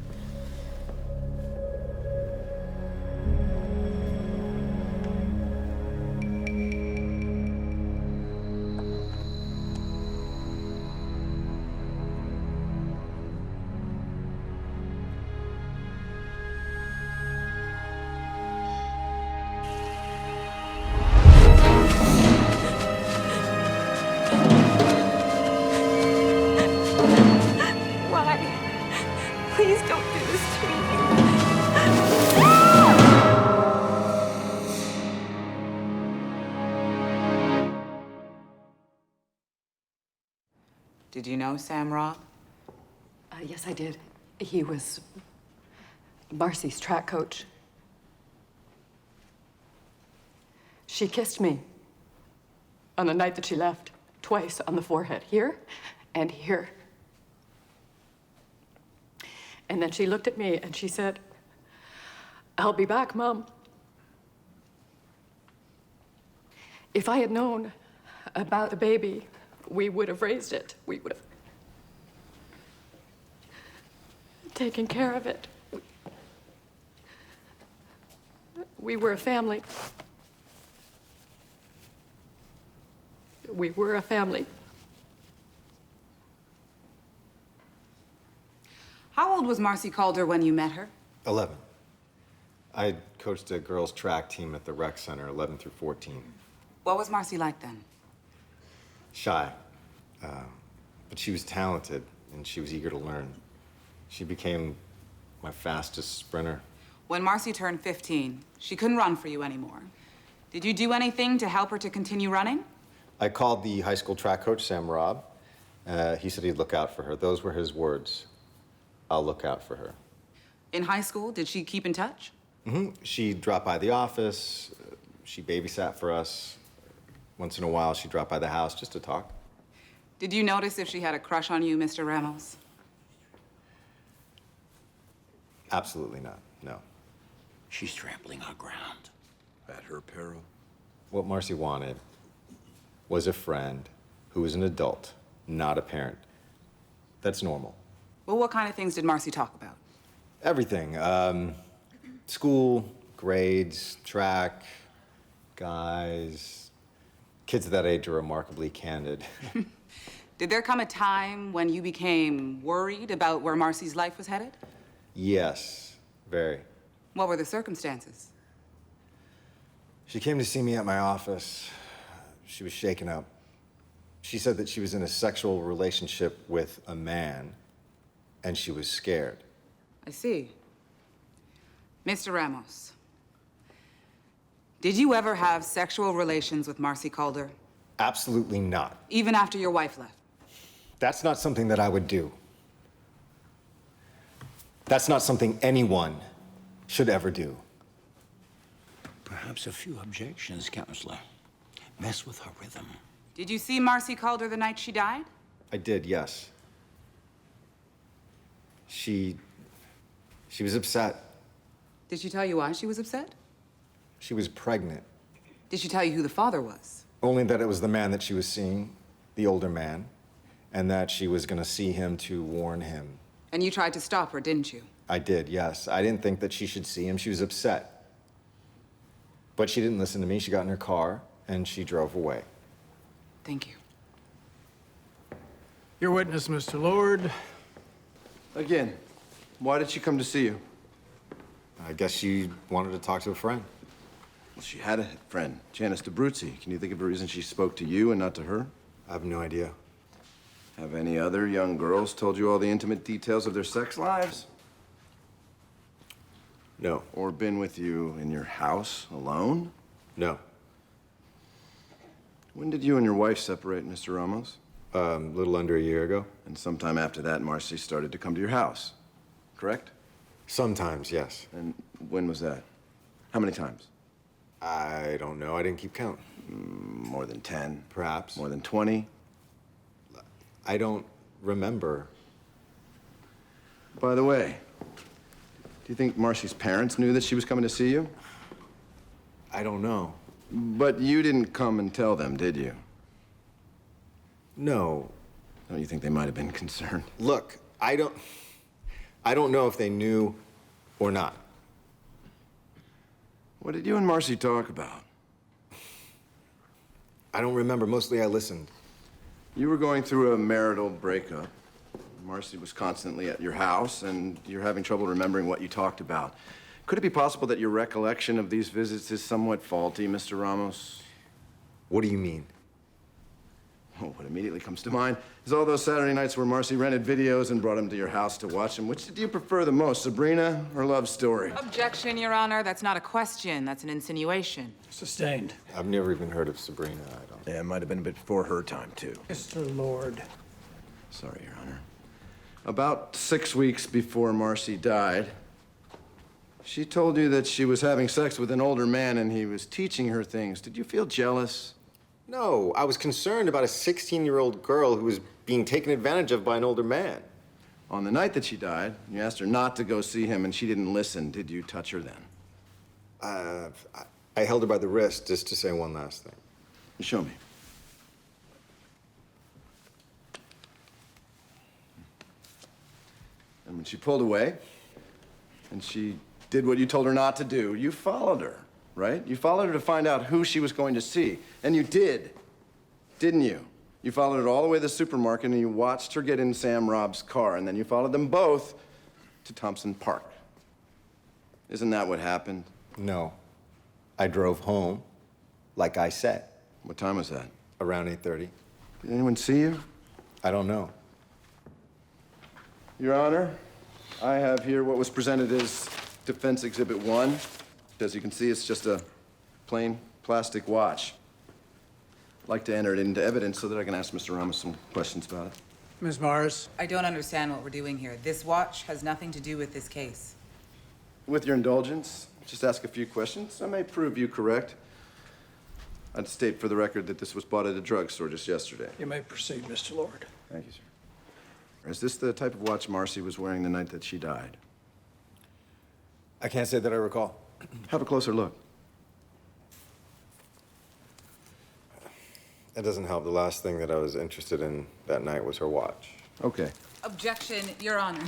Why? Please don't do this to me. Did you know Sam Robb? Yes, I did. He was Marcy's track coach. She kissed me on the night that she left, twice on the forehead, here and here. And then she looked at me and she said, "I'll be back, Mom." If I had known about the baby, we would have raised it. We would have taken care of it. We were a family. We were a family. How old was Marcy Calder when you met her? 11. I coached a girls' track team at the rec center, 11 through 14. What was Marcy like then? Shy. But she was talented, and she was eager to learn. She became my fastest sprinter. When Marcy turned 15, she couldn't run for you anymore. Did you do anything to help her to continue running? I called the high school track coach, Sam Robb. He said he'd look out for her. Those were his words. I'll look out for her. In high school, did she keep in touch? She dropped by the office. She babysat for us. Once in a while, she'd drop by the house just to talk. Did you notice if she had a crush on you, Mr. Ramos? Absolutely not, no. She's trampling our ground. At her peril. What Marcy wanted was a friend who was an adult, not a parent. That's normal. Well, what kind of things did Marcy talk about? Everything. School, grades, track, guys. Kids at that age are remarkably candid. Did there come a time when you became worried about where Marcy's life was headed? Yes, very. What were the circumstances? She came to see me at my office. She was shaken up. She said that she was in a sexual relationship with a man, and she was scared. I see. Mr. Ramos, did you ever have sexual relations with Marcy Calder? Absolutely not. Even after your wife left? That's not something that I would do. That's not something anyone should ever do. Perhaps a few objections, Counselor. Mess with her rhythm. Did you see Marcy Calder the night she died? I did, yes. She was upset. Did she tell you why she was upset? She was pregnant. Did she tell you who the father was? Only that it was the man that she was seeing, the older man, and that she was gonna see him to warn him. And you tried to stop her, didn't you? I did, yes. I didn't think that she should see him. She was upset. But she didn't listen to me. She got in her car and she drove away. Thank you. Your witness, Mr. Lord. Again, why did she come to see you? I guess she wanted to talk to a friend. Well, she had a friend, Janice DeBruzzi. Can you think of a reason she spoke to you and not to her? I have no idea. Have any other young girls told you all the intimate details of their sex lives? No. Or been with you in your house alone? No. When did you and your wife separate, Mr. Ramos? A little under a year ago. And sometime after that, Marcy started to come to your house, correct? Sometimes, yes. And when was that? How many times? I don't know. I didn't keep count. More than 10? Perhaps. More than 20? I don't remember. By the way, do you think Marcy's parents knew that she was coming to see you? I don't know. But you didn't come and tell them, did you? No. Don't you think they might have been concerned? Look, I don't know if they knew or not. What did you and Marcy talk about? I don't remember. Mostly I listened. You were going through a marital breakup. Marcy was constantly at your house, and you're having trouble remembering what you talked about. Could it be possible that your recollection of these visits is somewhat faulty, Mr. Ramos? What do you mean? Well, what immediately comes to mind is all those Saturday nights where Marcy rented videos and brought them to your house to watch them. Which did you prefer the most, Sabrina or Love Story? Objection, Your Honor. That's not a question. That's an insinuation. Sustained. I've never even heard of Sabrina. I don't. Yeah, it might have been a bit before her time, too. Mr. Lord. Sorry, Your Honor. About 6 weeks before Marcy died, she told you that she was having sex with an older man and he was teaching her things. Did you feel jealous? No, I was concerned about a 16-year-old girl who was being taken advantage of by an older man. On the night that she died, you asked her not to go see him and she didn't listen. Did you touch her then? I held her by the wrist just to say one last thing. Show me. And when she pulled away, and she did what you told her not to do, you followed her, right? You followed her to find out who she was going to see. And you did, didn't you? You followed her all the way to the supermarket and you watched her get in Sam Rob's car, and then you followed them both to Thompson Park. Isn't that what happened? No. I drove home, like I said. What time was that? Around 8:30. Did anyone see you? I don't know. Your Honor, I have here what was presented as Defense Exhibit 1. As you can see, it's just a plain plastic watch. I'd like to enter it into evidence so that I can ask Mr. Ramos some questions about it. Ms. Mars. I don't understand what we're doing here. This watch has nothing to do with this case. With your indulgence, just ask a few questions. I may prove you correct. I'd state for the record that this was bought at a drugstore just yesterday. You may proceed, Mr. Lord. Thank you, sir. Is this the type of watch Marcy was wearing the night that she died? I can't say that I recall. Have a closer look. It doesn't help. The last thing that I was interested in that night was her watch. Okay. Objection, Your Honor.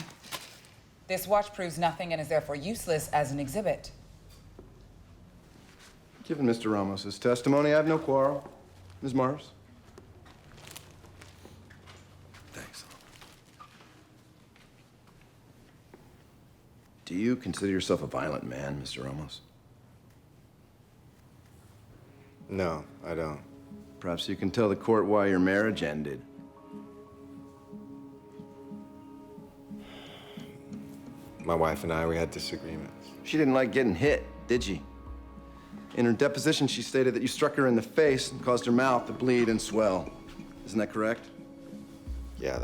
This watch proves nothing and is therefore useless as an exhibit. Given Mr. Ramos's testimony, I have no quarrel. Ms. Mars? Thanks. Do you consider yourself a violent man, Mr. Ramos? No, I don't. Perhaps you can tell the court why your marriage ended. My wife and I, we had disagreements. She didn't like getting hit, did she? In her deposition, she stated that you struck her in the face and caused her mouth to bleed and swell. Isn't that correct? Yeah,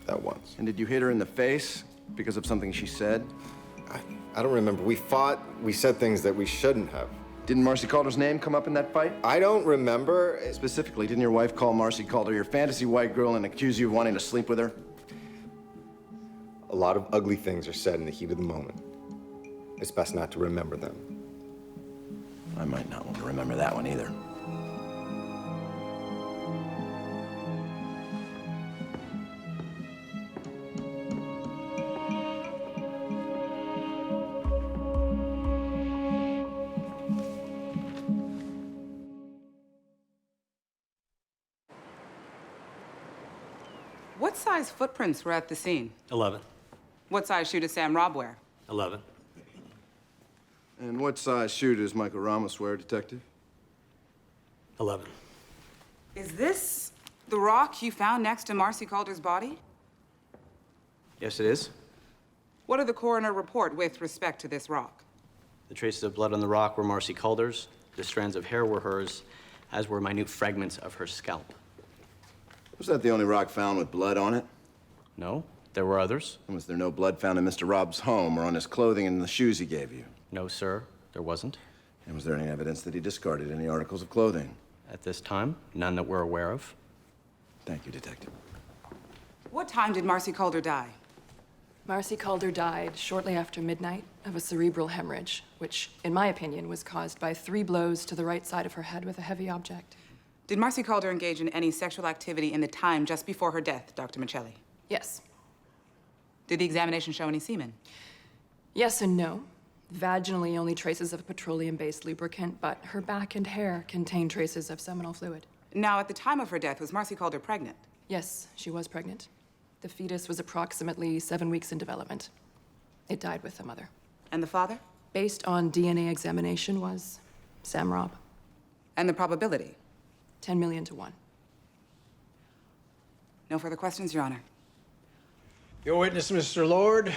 that once. And did you hit her in the face because of something she said? I don't remember. We fought. We said things that we shouldn't have. Didn't Marcy Calder's name come up in that fight? I don't remember. Specifically, didn't your wife call Marcy Calder your fantasy white girl and accuse you of wanting to sleep with her? A lot of ugly things are said in the heat of the moment. It's best not to remember them. I might not want to remember that one either. What size footprints were at the scene? 11. What size shoe does Sam Robb wear? 11. And what size shoe does Michael Ramos wear, Detective? 11. Is this the rock you found next to Marcy Calder's body? Yes, it is. What did the coroner report with respect to this rock? The traces of blood on the rock were Marcy Calder's. The strands of hair were hers, as were minute fragments of her scalp. Was that the only rock found with blood on it? No, there were others. And was there no blood found in Mr. Robb's home or on his clothing and the shoes he gave you? No, sir, there wasn't. And was there any evidence that he discarded any articles of clothing? At this time, none that we're aware of. Thank you, Detective. What time did Marcy Calder die? Marcy Calder died shortly after midnight of a cerebral hemorrhage, which, in my opinion, was caused by 3 blows to the right side of her head with a heavy object. Did Marcy Calder engage in any sexual activity in the time just before her death, Dr. Michelli? Yes. Did the examination show any semen? Yes and no. Vaginally, only traces of petroleum-based lubricant, but her back and hair contain traces of seminal fluid. Now, at the time of her death, was Marcy Calder pregnant? Yes, she was pregnant. The fetus was approximately 7 weeks in development. It died with the mother. And the father? Based on DNA examination, was Sam Robb. And the probability? 10 million to 1. No further questions, Your Honor. Your witness, Mr. Lord.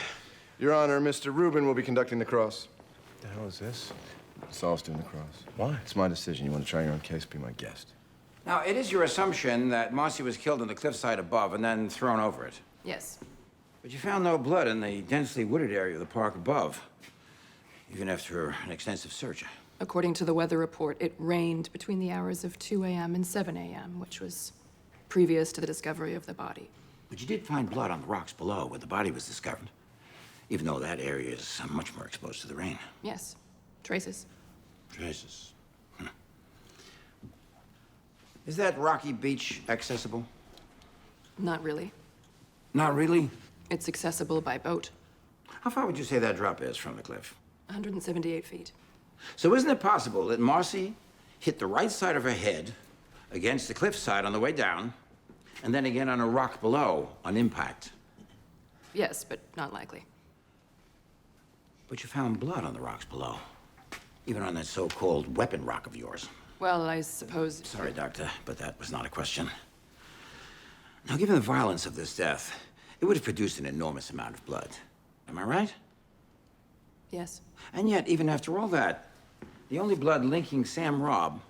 Your Honor, Mr. Rubin will be conducting the cross. The hell is this? Saul's doing the cross. Why? It's my decision. You want to try your own case, be my guest. Now, it is your assumption that Marcy was killed on the cliffside above and then thrown over it. Yes. But you found no blood in the densely wooded area of the park above, even after an extensive search. According to the weather report, it rained between the hours of 2 a.m. and 7 a.m., which was previous to the discovery of the body. But you did find blood on the rocks below where the body was discovered, even though that area is much more exposed to the rain. Yes. Traces. Traces. Is that rocky beach accessible? Not really. Not really? It's accessible by boat. How far would you say that drop is from the cliff? 178 feet. So isn't it possible that Marcy hit the right side of her head against the cliffside on the way down, and then again on a rock below on impact? Yes, but not likely. But you found blood on the rocks below, even on that so-called weapon rock of yours. Well, I suppose... Sorry, Doctor, but that was not a question. Now, given the violence of this death, it would have produced an enormous amount of blood. Am I right? Yes. And yet, even after all that, the only blood linking Sam Robb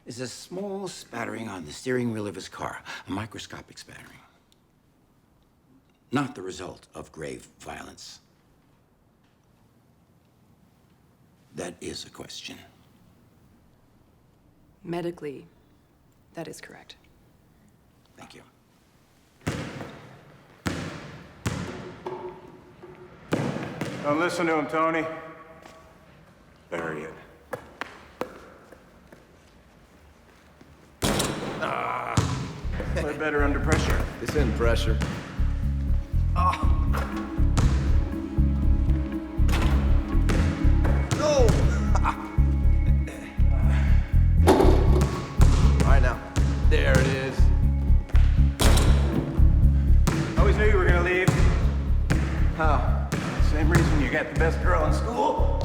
is a small spattering on the steering wheel of his car, a microscopic spattering. Not the result of grave violence. That is a question. Medically, that is correct. Thank you. Don't listen to him, Tony. Bury it. Play better under pressure. This isn't pressure. No! All right, now. There it is. Always knew you were gonna leave. How? Same reason you got the best girl in school.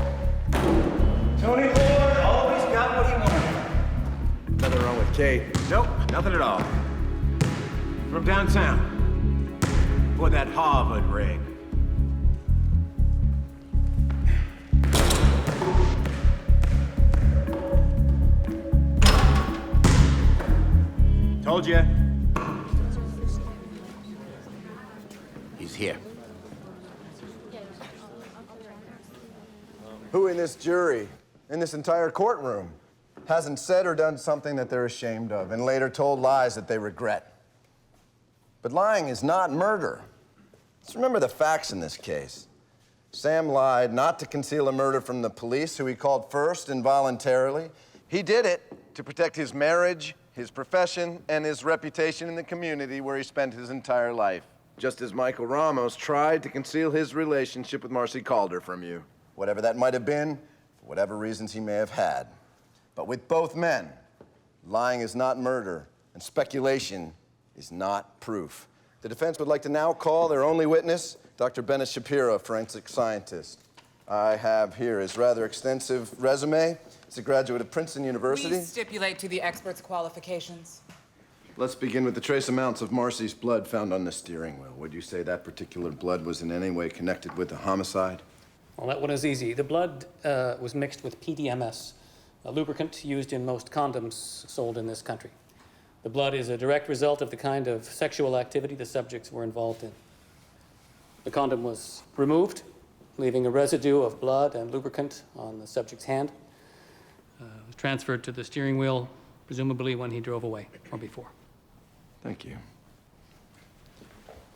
Tony Lord always got what he wanted. Nothing wrong with Kate. Nope, nothing at all. From downtown. For that Harvard ring. Told you. He's here. Who in this jury, in this entire courtroom, hasn't said or done something that they're ashamed of and later told lies that they regret? But lying is not murder. Let's remember the facts in this case. Sam lied not to conceal a murder from the police, who he called first involuntarily. He did it to protect his marriage, his profession, and his reputation in the community where he spent his entire life. Just as Michael Ramos tried to conceal his relationship with Marcy Calder from you. Whatever that might have been, for whatever reasons he may have had. But with both men, lying is not murder, and speculation is not proof. The defense would like to now call their only witness, Dr. Bennett Shapiro, forensic scientist. I have here his rather extensive resume. He's a graduate of Princeton University. Please stipulate to the expert's qualifications. Let's begin with the trace amounts of Marcy's blood found on the steering wheel. Would you say that particular blood was in any way connected with the homicide? Well, that one is easy. The blood was mixed with PDMS, a lubricant used in most condoms sold in this country. The blood is a direct result of the kind of sexual activity the subjects were involved in. The condom was removed, leaving a residue of blood and lubricant on the subject's hand. It was transferred to the steering wheel, presumably when he drove away or before. Thank you.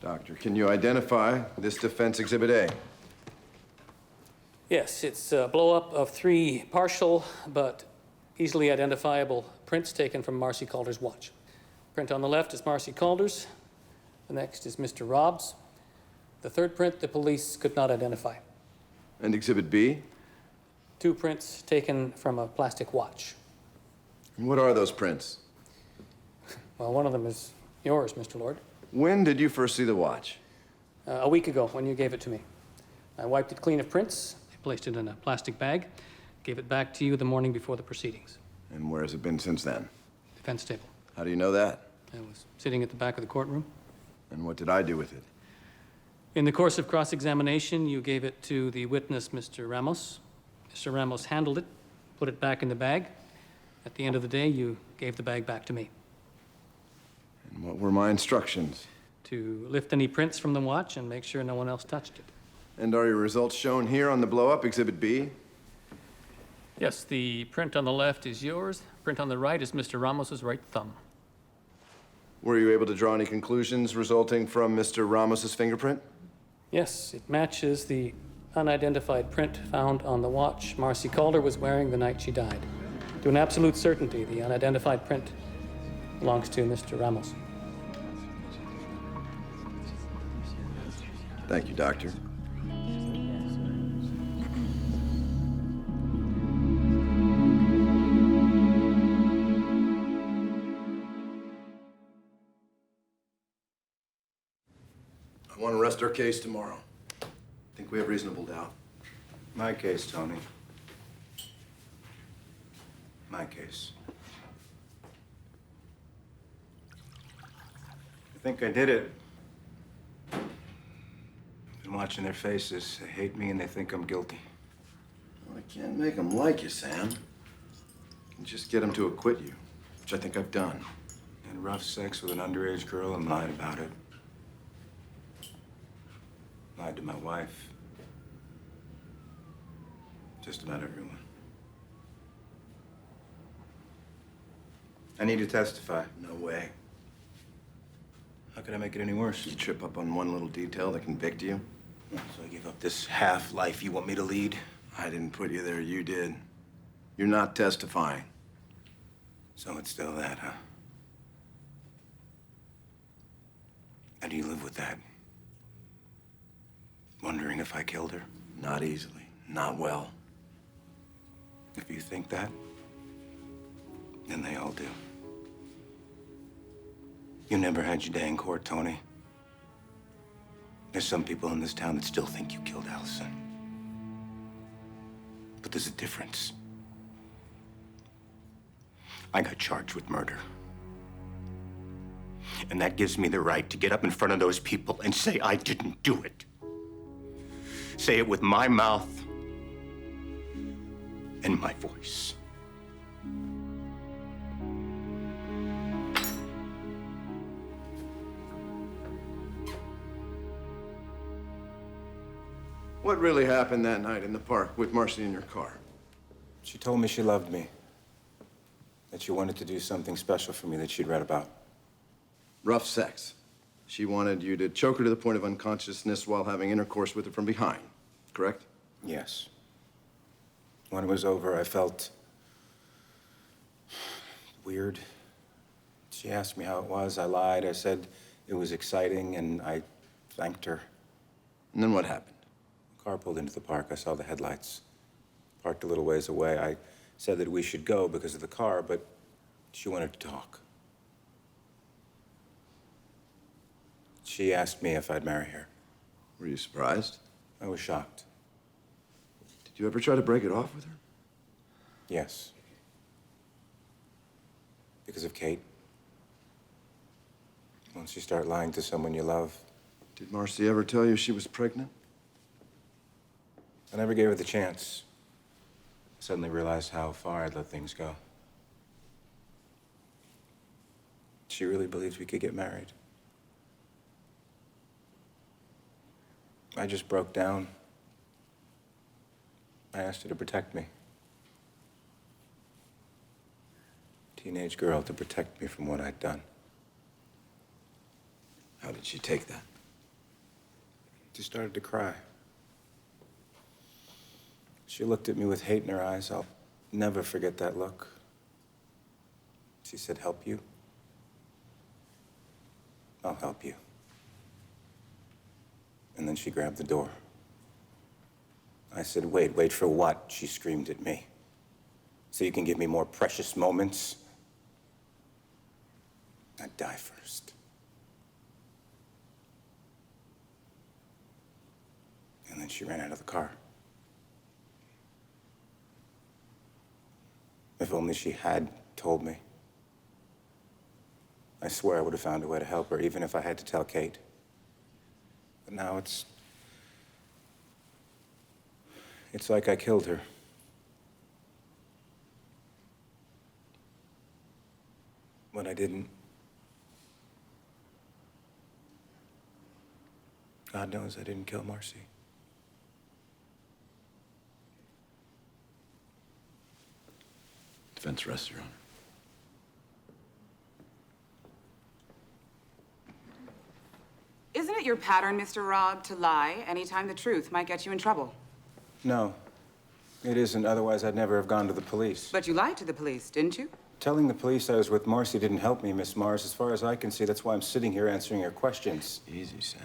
Doctor, can you identify this defense exhibit A? Yes, it's a blow-up of 3 partial but easily identifiable prints taken from Marcy Calder's watch. Print on the left is Marcy Calder's. The next is Mr. Rob's. The third print the police could not identify. And exhibit B? 2 prints taken from a plastic watch. And what are those prints? Well, one of them is yours, Mr. Lord. When did you first see the watch? A week ago, when you gave it to me. I wiped it clean of prints, placed it in a plastic bag, gave it back to you the morning before the proceedings. And where has it been since then? Defense table. How do you know that? It was sitting at the back of the courtroom. And what did I do with it? In the course of cross-examination, you gave it to the witness, Mr. Ramos. Mr. Ramos handled it, put it back in the bag. At the end of the day, you gave the bag back to me. And what were my instructions? To lift any prints from the watch and make sure no one else touched it. And are your results shown here on the blow-up, exhibit B? Yes, the print on the left is yours. Print on the right is Mr. Ramos's right thumb. Were you able to draw any conclusions resulting from Mr. Ramos's fingerprint? Yes, it matches the unidentified print found on the watch Marcy Calder was wearing the night she died. To an absolute certainty, the unidentified print belongs to Mr. Ramos. Thank you, Doctor. I want to rest our case tomorrow. I think we have reasonable doubt. My case, Tony. My case. I think I did it. Been watching their faces. They hate me and they think I'm guilty. Well, I can't make them like you, Sam. I can just get them to acquit you, which I think I've done. Had rough sex with an underage girl and lied about it. Lied to my wife. Just about everyone. I need to testify. No way. How could I make it any worse? You trip up on one little detail that convict you? So I give up this half-life you want me to lead? I didn't put you there, you did. You're not testifying. So it's still that, huh? How do you live with that? Wondering if I killed her? Not easily, not well. If you think that, then they all do. You never had your day in court, Tony. There's some people in this town that still think you killed Allison. But there's a difference. I got charged with murder. And that gives me the right to get up in front of those people and say I didn't do it. Say it with my mouth and my voice. What really happened that night in the park with Marcy in your car? She told me she loved me. That she wanted to do something special for me that she'd read about. Rough sex. She wanted you to choke her to the point of unconsciousness while having intercourse with her from behind, correct? Yes. When it was over, I felt weird. She asked me how it was. I lied. I said it was exciting, and I thanked her. And then what happened? The car pulled into the park. I saw the headlights. Parked a little ways away. I said that we should go because of the car, but she wanted to talk. She asked me if I'd marry her. Were you surprised? I was shocked. Did you ever try to break it off with her? Yes. Because of Kate. Once you start lying to someone you love. Did Marcy ever tell you she was pregnant? I never gave her the chance. I suddenly realized how far I'd let things go. She really believes we could get married. I just broke down. I asked her to protect me. Teenage girl to protect me from what I'd done. How did she take that? She started to cry. She looked at me with hate in her eyes. I'll never forget that look. She said, "Help you? I'll help you." And then she grabbed the door. I said, wait for what?" She screamed at me. "So you can give me more precious moments? I'd die first." And then she ran out of the car. If only she had told me. I swear I would have found a way to help her, even if I had to tell Kate. But now it's like I killed her. But I didn't. God knows I didn't kill Marcy. Defense rests, Your Honor. Isn't it your pattern, Mr. Robb, to lie anytime the truth might get you in trouble? No, it isn't. Otherwise, I'd never have gone to the police. But you lied to the police, didn't you? Telling the police I was with Marcy didn't help me, Miss Mars. As far as I can see, that's why I'm sitting here answering your questions. Easy, Sam.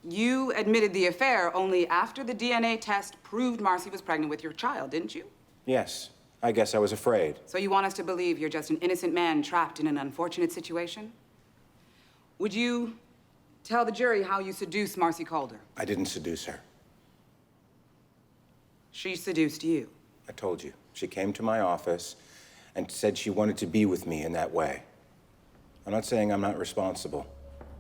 You admitted the affair only after the DNA test proved Marcy was pregnant with your child, didn't you? Yes, I guess I was afraid. So you want us to believe you're just an innocent man trapped in an unfortunate situation? Would you tell the jury how you seduced Marcy Calder? I didn't seduce her. She seduced you. I told you. She came to my office and said she wanted to be with me in that way. I'm not saying I'm not responsible.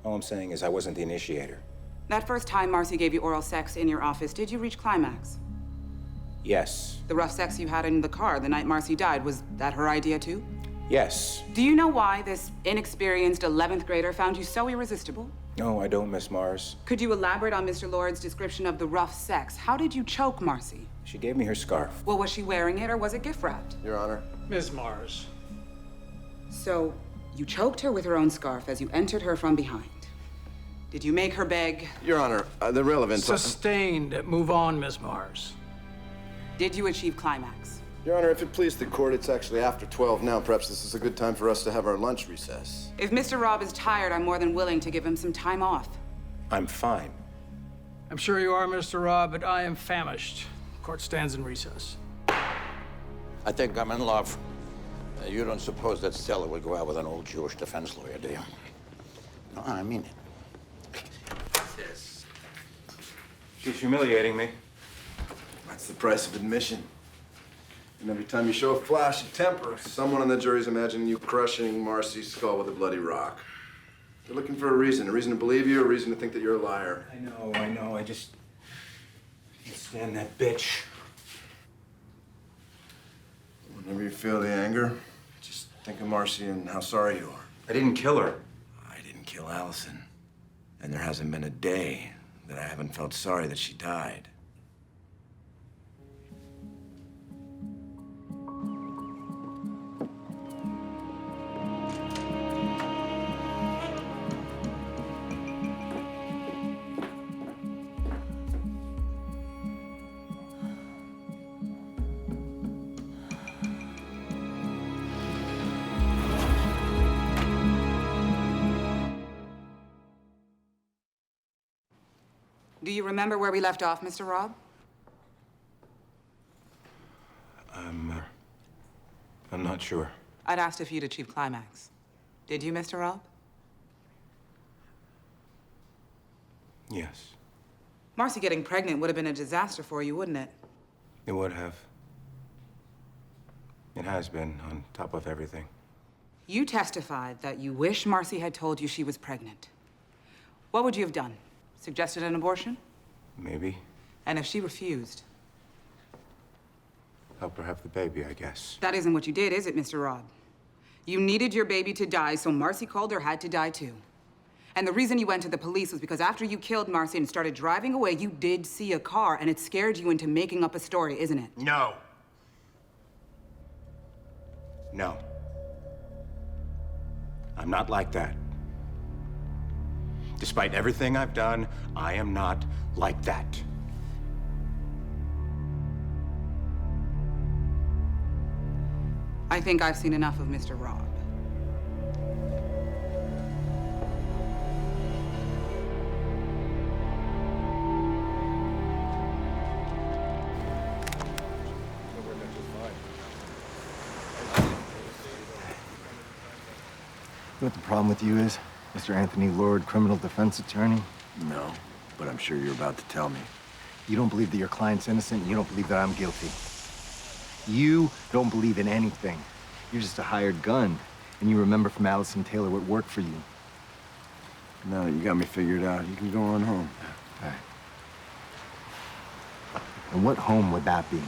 All I'm saying is I wasn't the initiator. That first time Marcy gave you oral sex in your office, did you reach climax? Yes. The rough sex you had in the car the night Marcy died, was that her idea too? Yes. Do you know why this inexperienced 11th grader found you so irresistible? No, I don't, Miss Mars. Could you elaborate on Mr. Lord's description of the rough sex? How did you choke Marcy? She gave me her scarf. Well, was she wearing it or was it gift wrapped? Your Honor. Ms. Mars. So, you choked her with her own scarf as you entered her from behind. Did you make her beg? Your Honor, the relevant... Sustained. Move on, Ms. Mars. Did you achieve climax? Your Honor, if it please the court, it's actually after 12 now. Perhaps this is a good time for us to have our lunch recess. If Mr. Robb is tired, I'm more than willing to give him some time off. I'm fine. I'm sure you are, Mr. Robb, but I am famished. Court stands in recess. I think I'm in love. You don't suppose that Stella would go out with an old Jewish defense lawyer, do you? No, I mean it. Yes. She's humiliating me. That's the price of admission. And every time you show a flash of temper, someone on the jury's imagining you crushing Marcy's skull with a bloody rock. They're looking for a reason to believe you, a reason to think that you're a liar. I know. I just can't stand that bitch. Whenever you feel the anger, just think of Marcy and how sorry you are. I didn't kill her. I didn't kill Allison. And there hasn't been a day that I haven't felt sorry that she died. Do you remember where we left off, Mr. Robb? I'm not sure. I'd asked if you'd achieved climax. Did you, Mr. Robb? Yes, Marcy getting pregnant would have been a disaster for you, wouldn't it? it would have. It has been, on top of everything. You testified that you wish Marcy had told you she was pregnant. What would you have done? Suggested an abortion? Maybe. And if she refused? Help her have the baby, I guess. That isn't what you did, is it, Mr. Robb? You needed your baby to die, so Marcy Calder had to die too. And the reason you went to the police was because after you killed Marcy and started driving away, you did see a car, and it scared you into making up a story, isn't it? No. No. I'm not like that. Despite everything I've done, I am not like that. I think I've seen enough of Mr. Robb. You know what the problem with you is, Mr. Anthony Lord, criminal defense attorney? No, but I'm sure you're about to tell me. You don't believe that your client's innocent, and you don't believe that I'm guilty. You don't believe in anything. You're just a hired gun, and you remember from Allison Taylor what worked for you. Now that you got me figured out, you can go on home. All right. And what home would that be?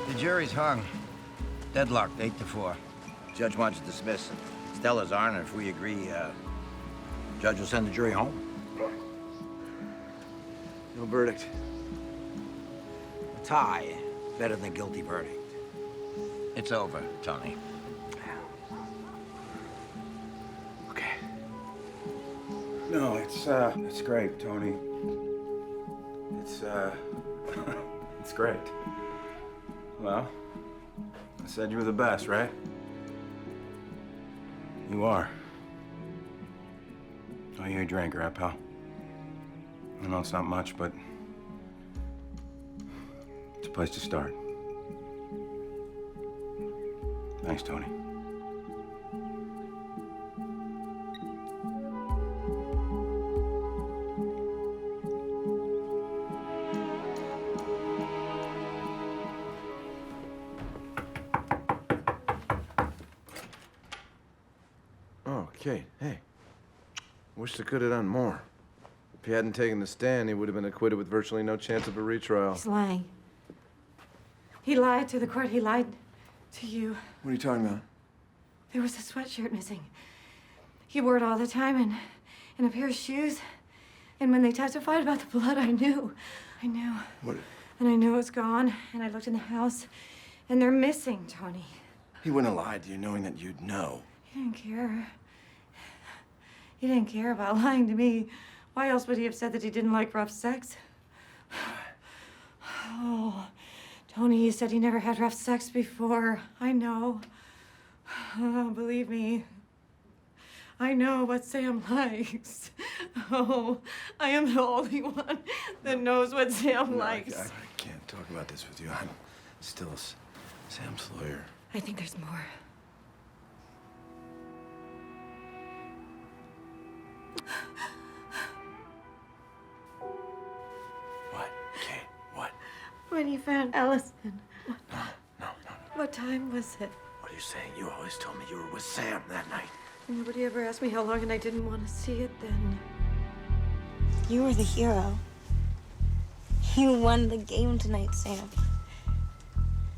The jury's hung. Deadlocked, 8-4. Judge wants to dismiss Stella's honor. If we agree, judge will send the jury home. No verdict. A tie. Better than a guilty verdict. It's over, Tony. Okay. No, it's great, Tony. It's great. Well, I said you were the best, right? You are. Oh, you're a drinker, huh, pal? I know it's not much, but it's a place to start. Thanks, Tony. Kate, hey. Wish they could have done more. If he hadn't taken the stand, he would have been acquitted with virtually no chance of a retrial. He's lying. He lied to the court. He lied to you. What are you talking about? There was a sweatshirt missing. He wore it all the time and a pair of shoes. And when they testified about the blood, I knew. I knew. What? And I knew it was gone. And I looked in the house, and they're missing, Tony. He wouldn't have lied to you knowing that you'd know. He didn't care. He didn't care about lying to me. Why else would he have said that he didn't like rough sex? Oh, Tony, he said he never had rough sex before. I know. Oh, believe me. I know what Sam likes. Oh, I am the only one that knows what Sam likes. I can't talk about this with you. I'm still Sam's lawyer. I think there's more. What? Kate, what? When he found Allison. What time was it? What are you saying? You always told me you were with Sam that night. Nobody ever asked me how long, and I didn't want to see it then. You were the hero. You won the game tonight, Sam.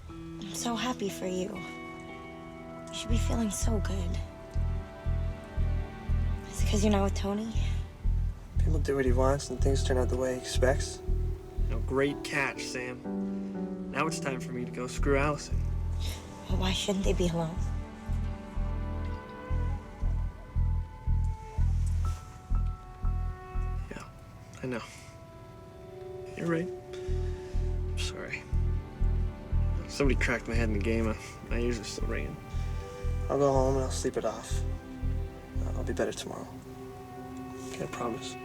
I'm so happy for you. You should be feeling so good. Is it because you're not with Tony? People do what he wants and things turn out the way he expects. Great catch, Sam. Now it's time for me to go screw Allison. Well, why shouldn't they be alone? Yeah, I know. You're right. I'm sorry. Somebody cracked my head in the game. My ears are still ringing. I'll go home and I'll sleep it off. I'll be better tomorrow. Okay, I promise.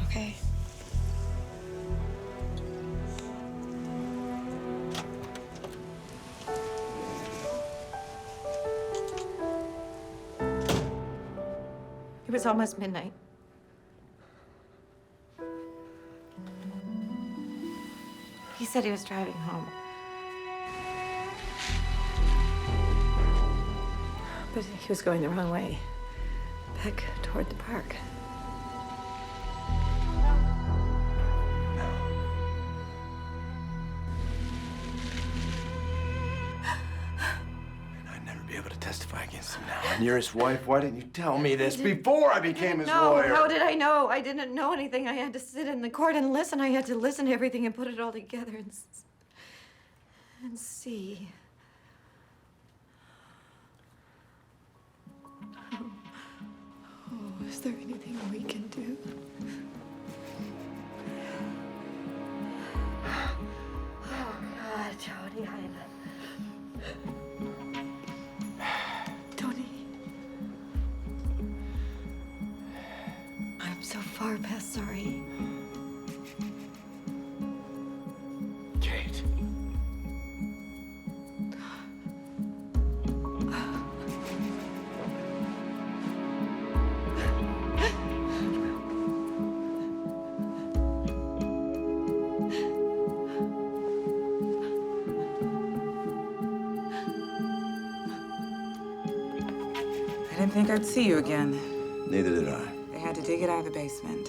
Okay. It was almost midnight. He said he was driving home. But he was going the wrong way, back toward the park. I'd never be able to testify against him now. And you're his wife. Why didn't you tell me this before I became his lawyer? No, how did I know? I didn't know anything. I had to sit in the court and listen. I had to listen to everything and put it all together and see. Oh, is there anything we can do? Oh, God, Tony, Tony. I'm so far past sorry. Kate. I didn't think I'd see you again. Neither did I. They had to dig it out of the basement.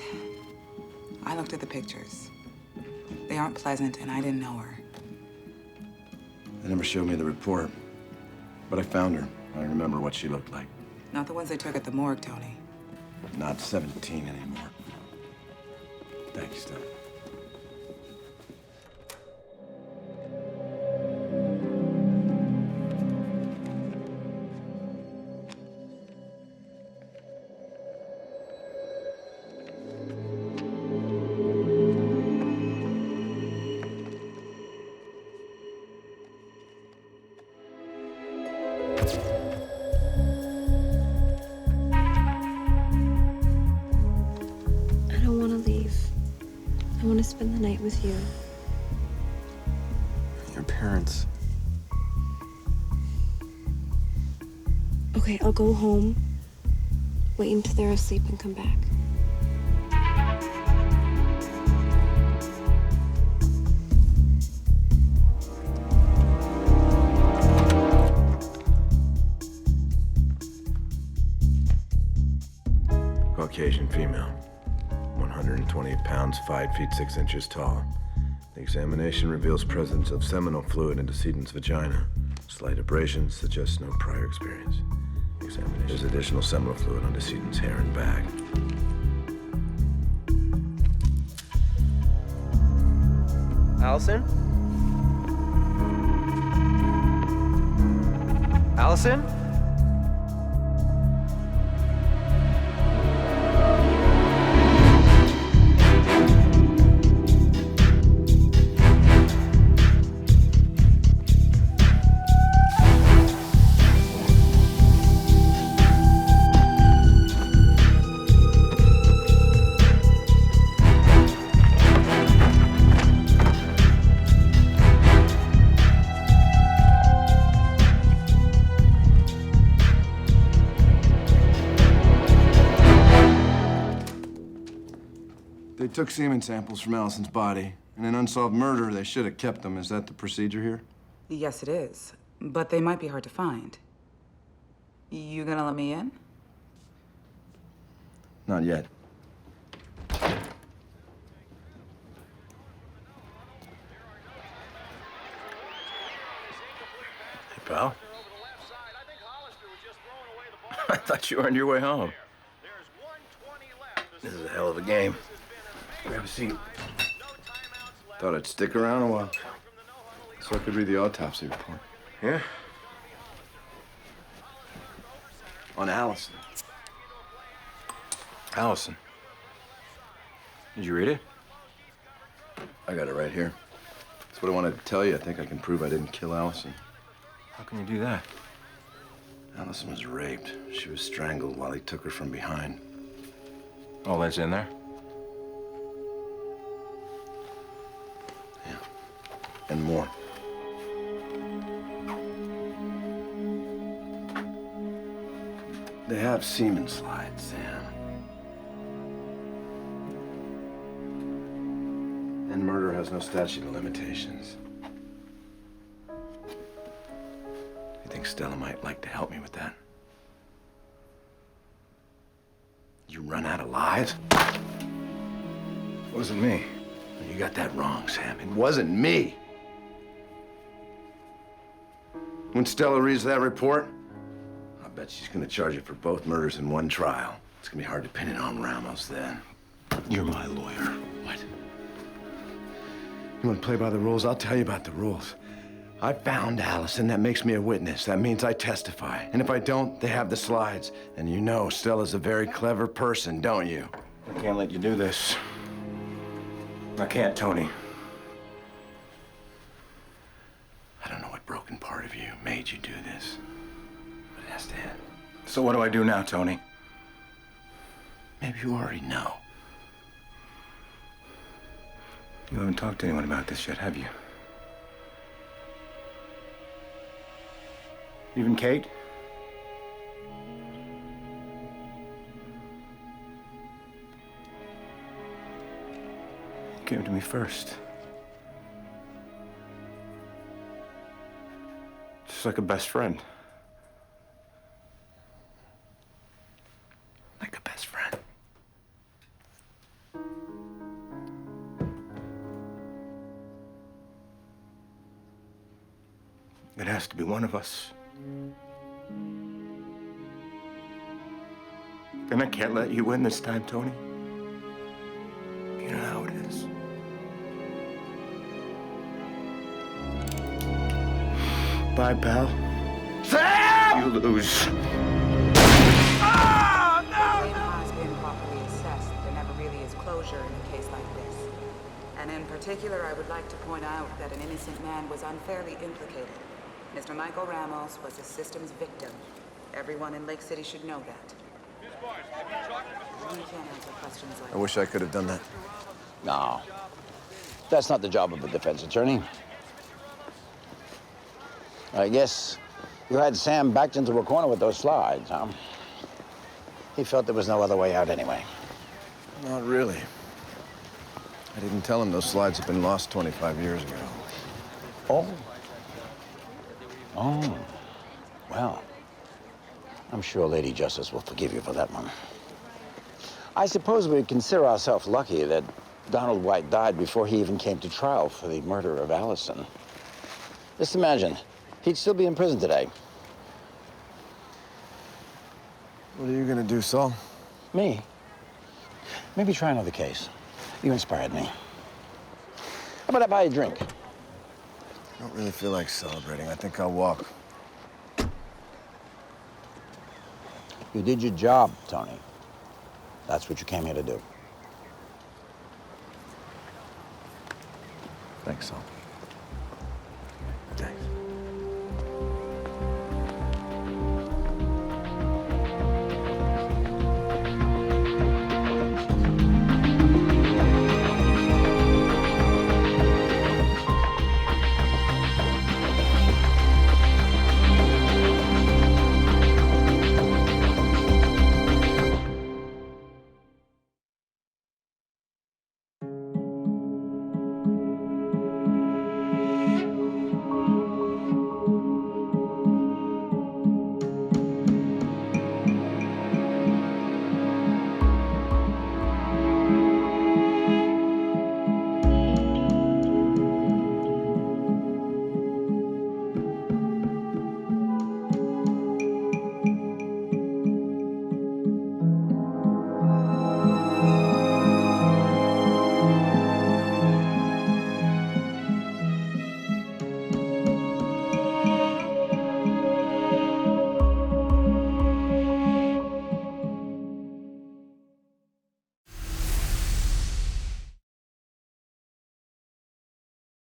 I looked at the pictures. They aren't pleasant, and I didn't know her. They never showed me the report. But I found her. I remember what she looked like. Not the ones they took at the morgue, Tony. Not 17 anymore. Thank you, Stella. I don't want to leave. I want to spend the night with you. Your parents. Okay, I'll go home, wait until they're asleep, and come back. Caucasian female. 120 pounds, 5 feet 6 inches tall. The examination reveals presence of seminal fluid in decedent's vagina. Slight abrasions suggest no prior experience. Examination. There's additional seminal fluid on decedent's hair and back. Allison? Allison? They took semen samples from Allison's body. In an unsolved murder, they should have kept them. Is that the procedure here? Yes, it is. But they might be hard to find. You gonna let me in? Not yet. Hey, pal. I thought you were on your way home. This is a hell of a game. Grab a seat. Thought I'd stick around a while. So I could read the autopsy report. Yeah? On Allison. Allison. Did you read it? I got it right here. That's what I wanted to tell you. I think I can prove I didn't kill Allison. How can you do that? Allison was raped. She was strangled while he took her from behind. Oh, that's in there? Yeah. And more. They have semen slides, Sam. And murder has no statute of limitations. You think Stella might like to help me with that? You run out of lives? It wasn't me. You got that wrong, Sam. It wasn't me. When Stella reads that report, I bet she's gonna charge you for both murders in one trial. It's gonna be hard to pin it on Ramos then. You're my lawyer. What? You wanna play by the rules? I'll tell you about the rules. I found Allison. That makes me a witness. That means I testify. And if I don't, they have the slides. And you know Stella's a very clever person, don't you? I can't let you do this. I can't, Tony. I don't know what broken part of you made you do this, but it has to end. So what do I do now, Tony? Maybe you already know. You haven't talked to anyone about this yet, have you? Even Kate? You came to me first. Just like a best friend. Like a best friend. It has to be one of us. And I can't let you win this time, Tony. You know how it is. Bye, pal. Sam! You lose. Ah, no! The claim has been properly assessed. There never really is closure in a case like this. And in particular, I would like to point out that an innocent man was unfairly implicated. Mr. Michael Ramos was a system's victim. Everyone in Lake City should know that. You can't answer questions like I wish I could have done that. No. That's not the job of a defense attorney. I guess you had Sam backed into a corner with those slides, huh? He felt there was no other way out anyway. Not really. I didn't tell him those slides had been lost 25 years ago. Oh. Oh. Well, I'm sure Lady Justice will forgive you for that one. I suppose we consider ourselves lucky that Donald White died before he even came to trial for the murder of Allison. Just imagine, he'd still be in prison today. What are you gonna do, Saul? Me? Maybe try another case. You inspired me. How about I buy you a drink? I don't really feel like celebrating. I think I'll walk. You did your job, Tony. That's what you came here to do. Thanks, Saul.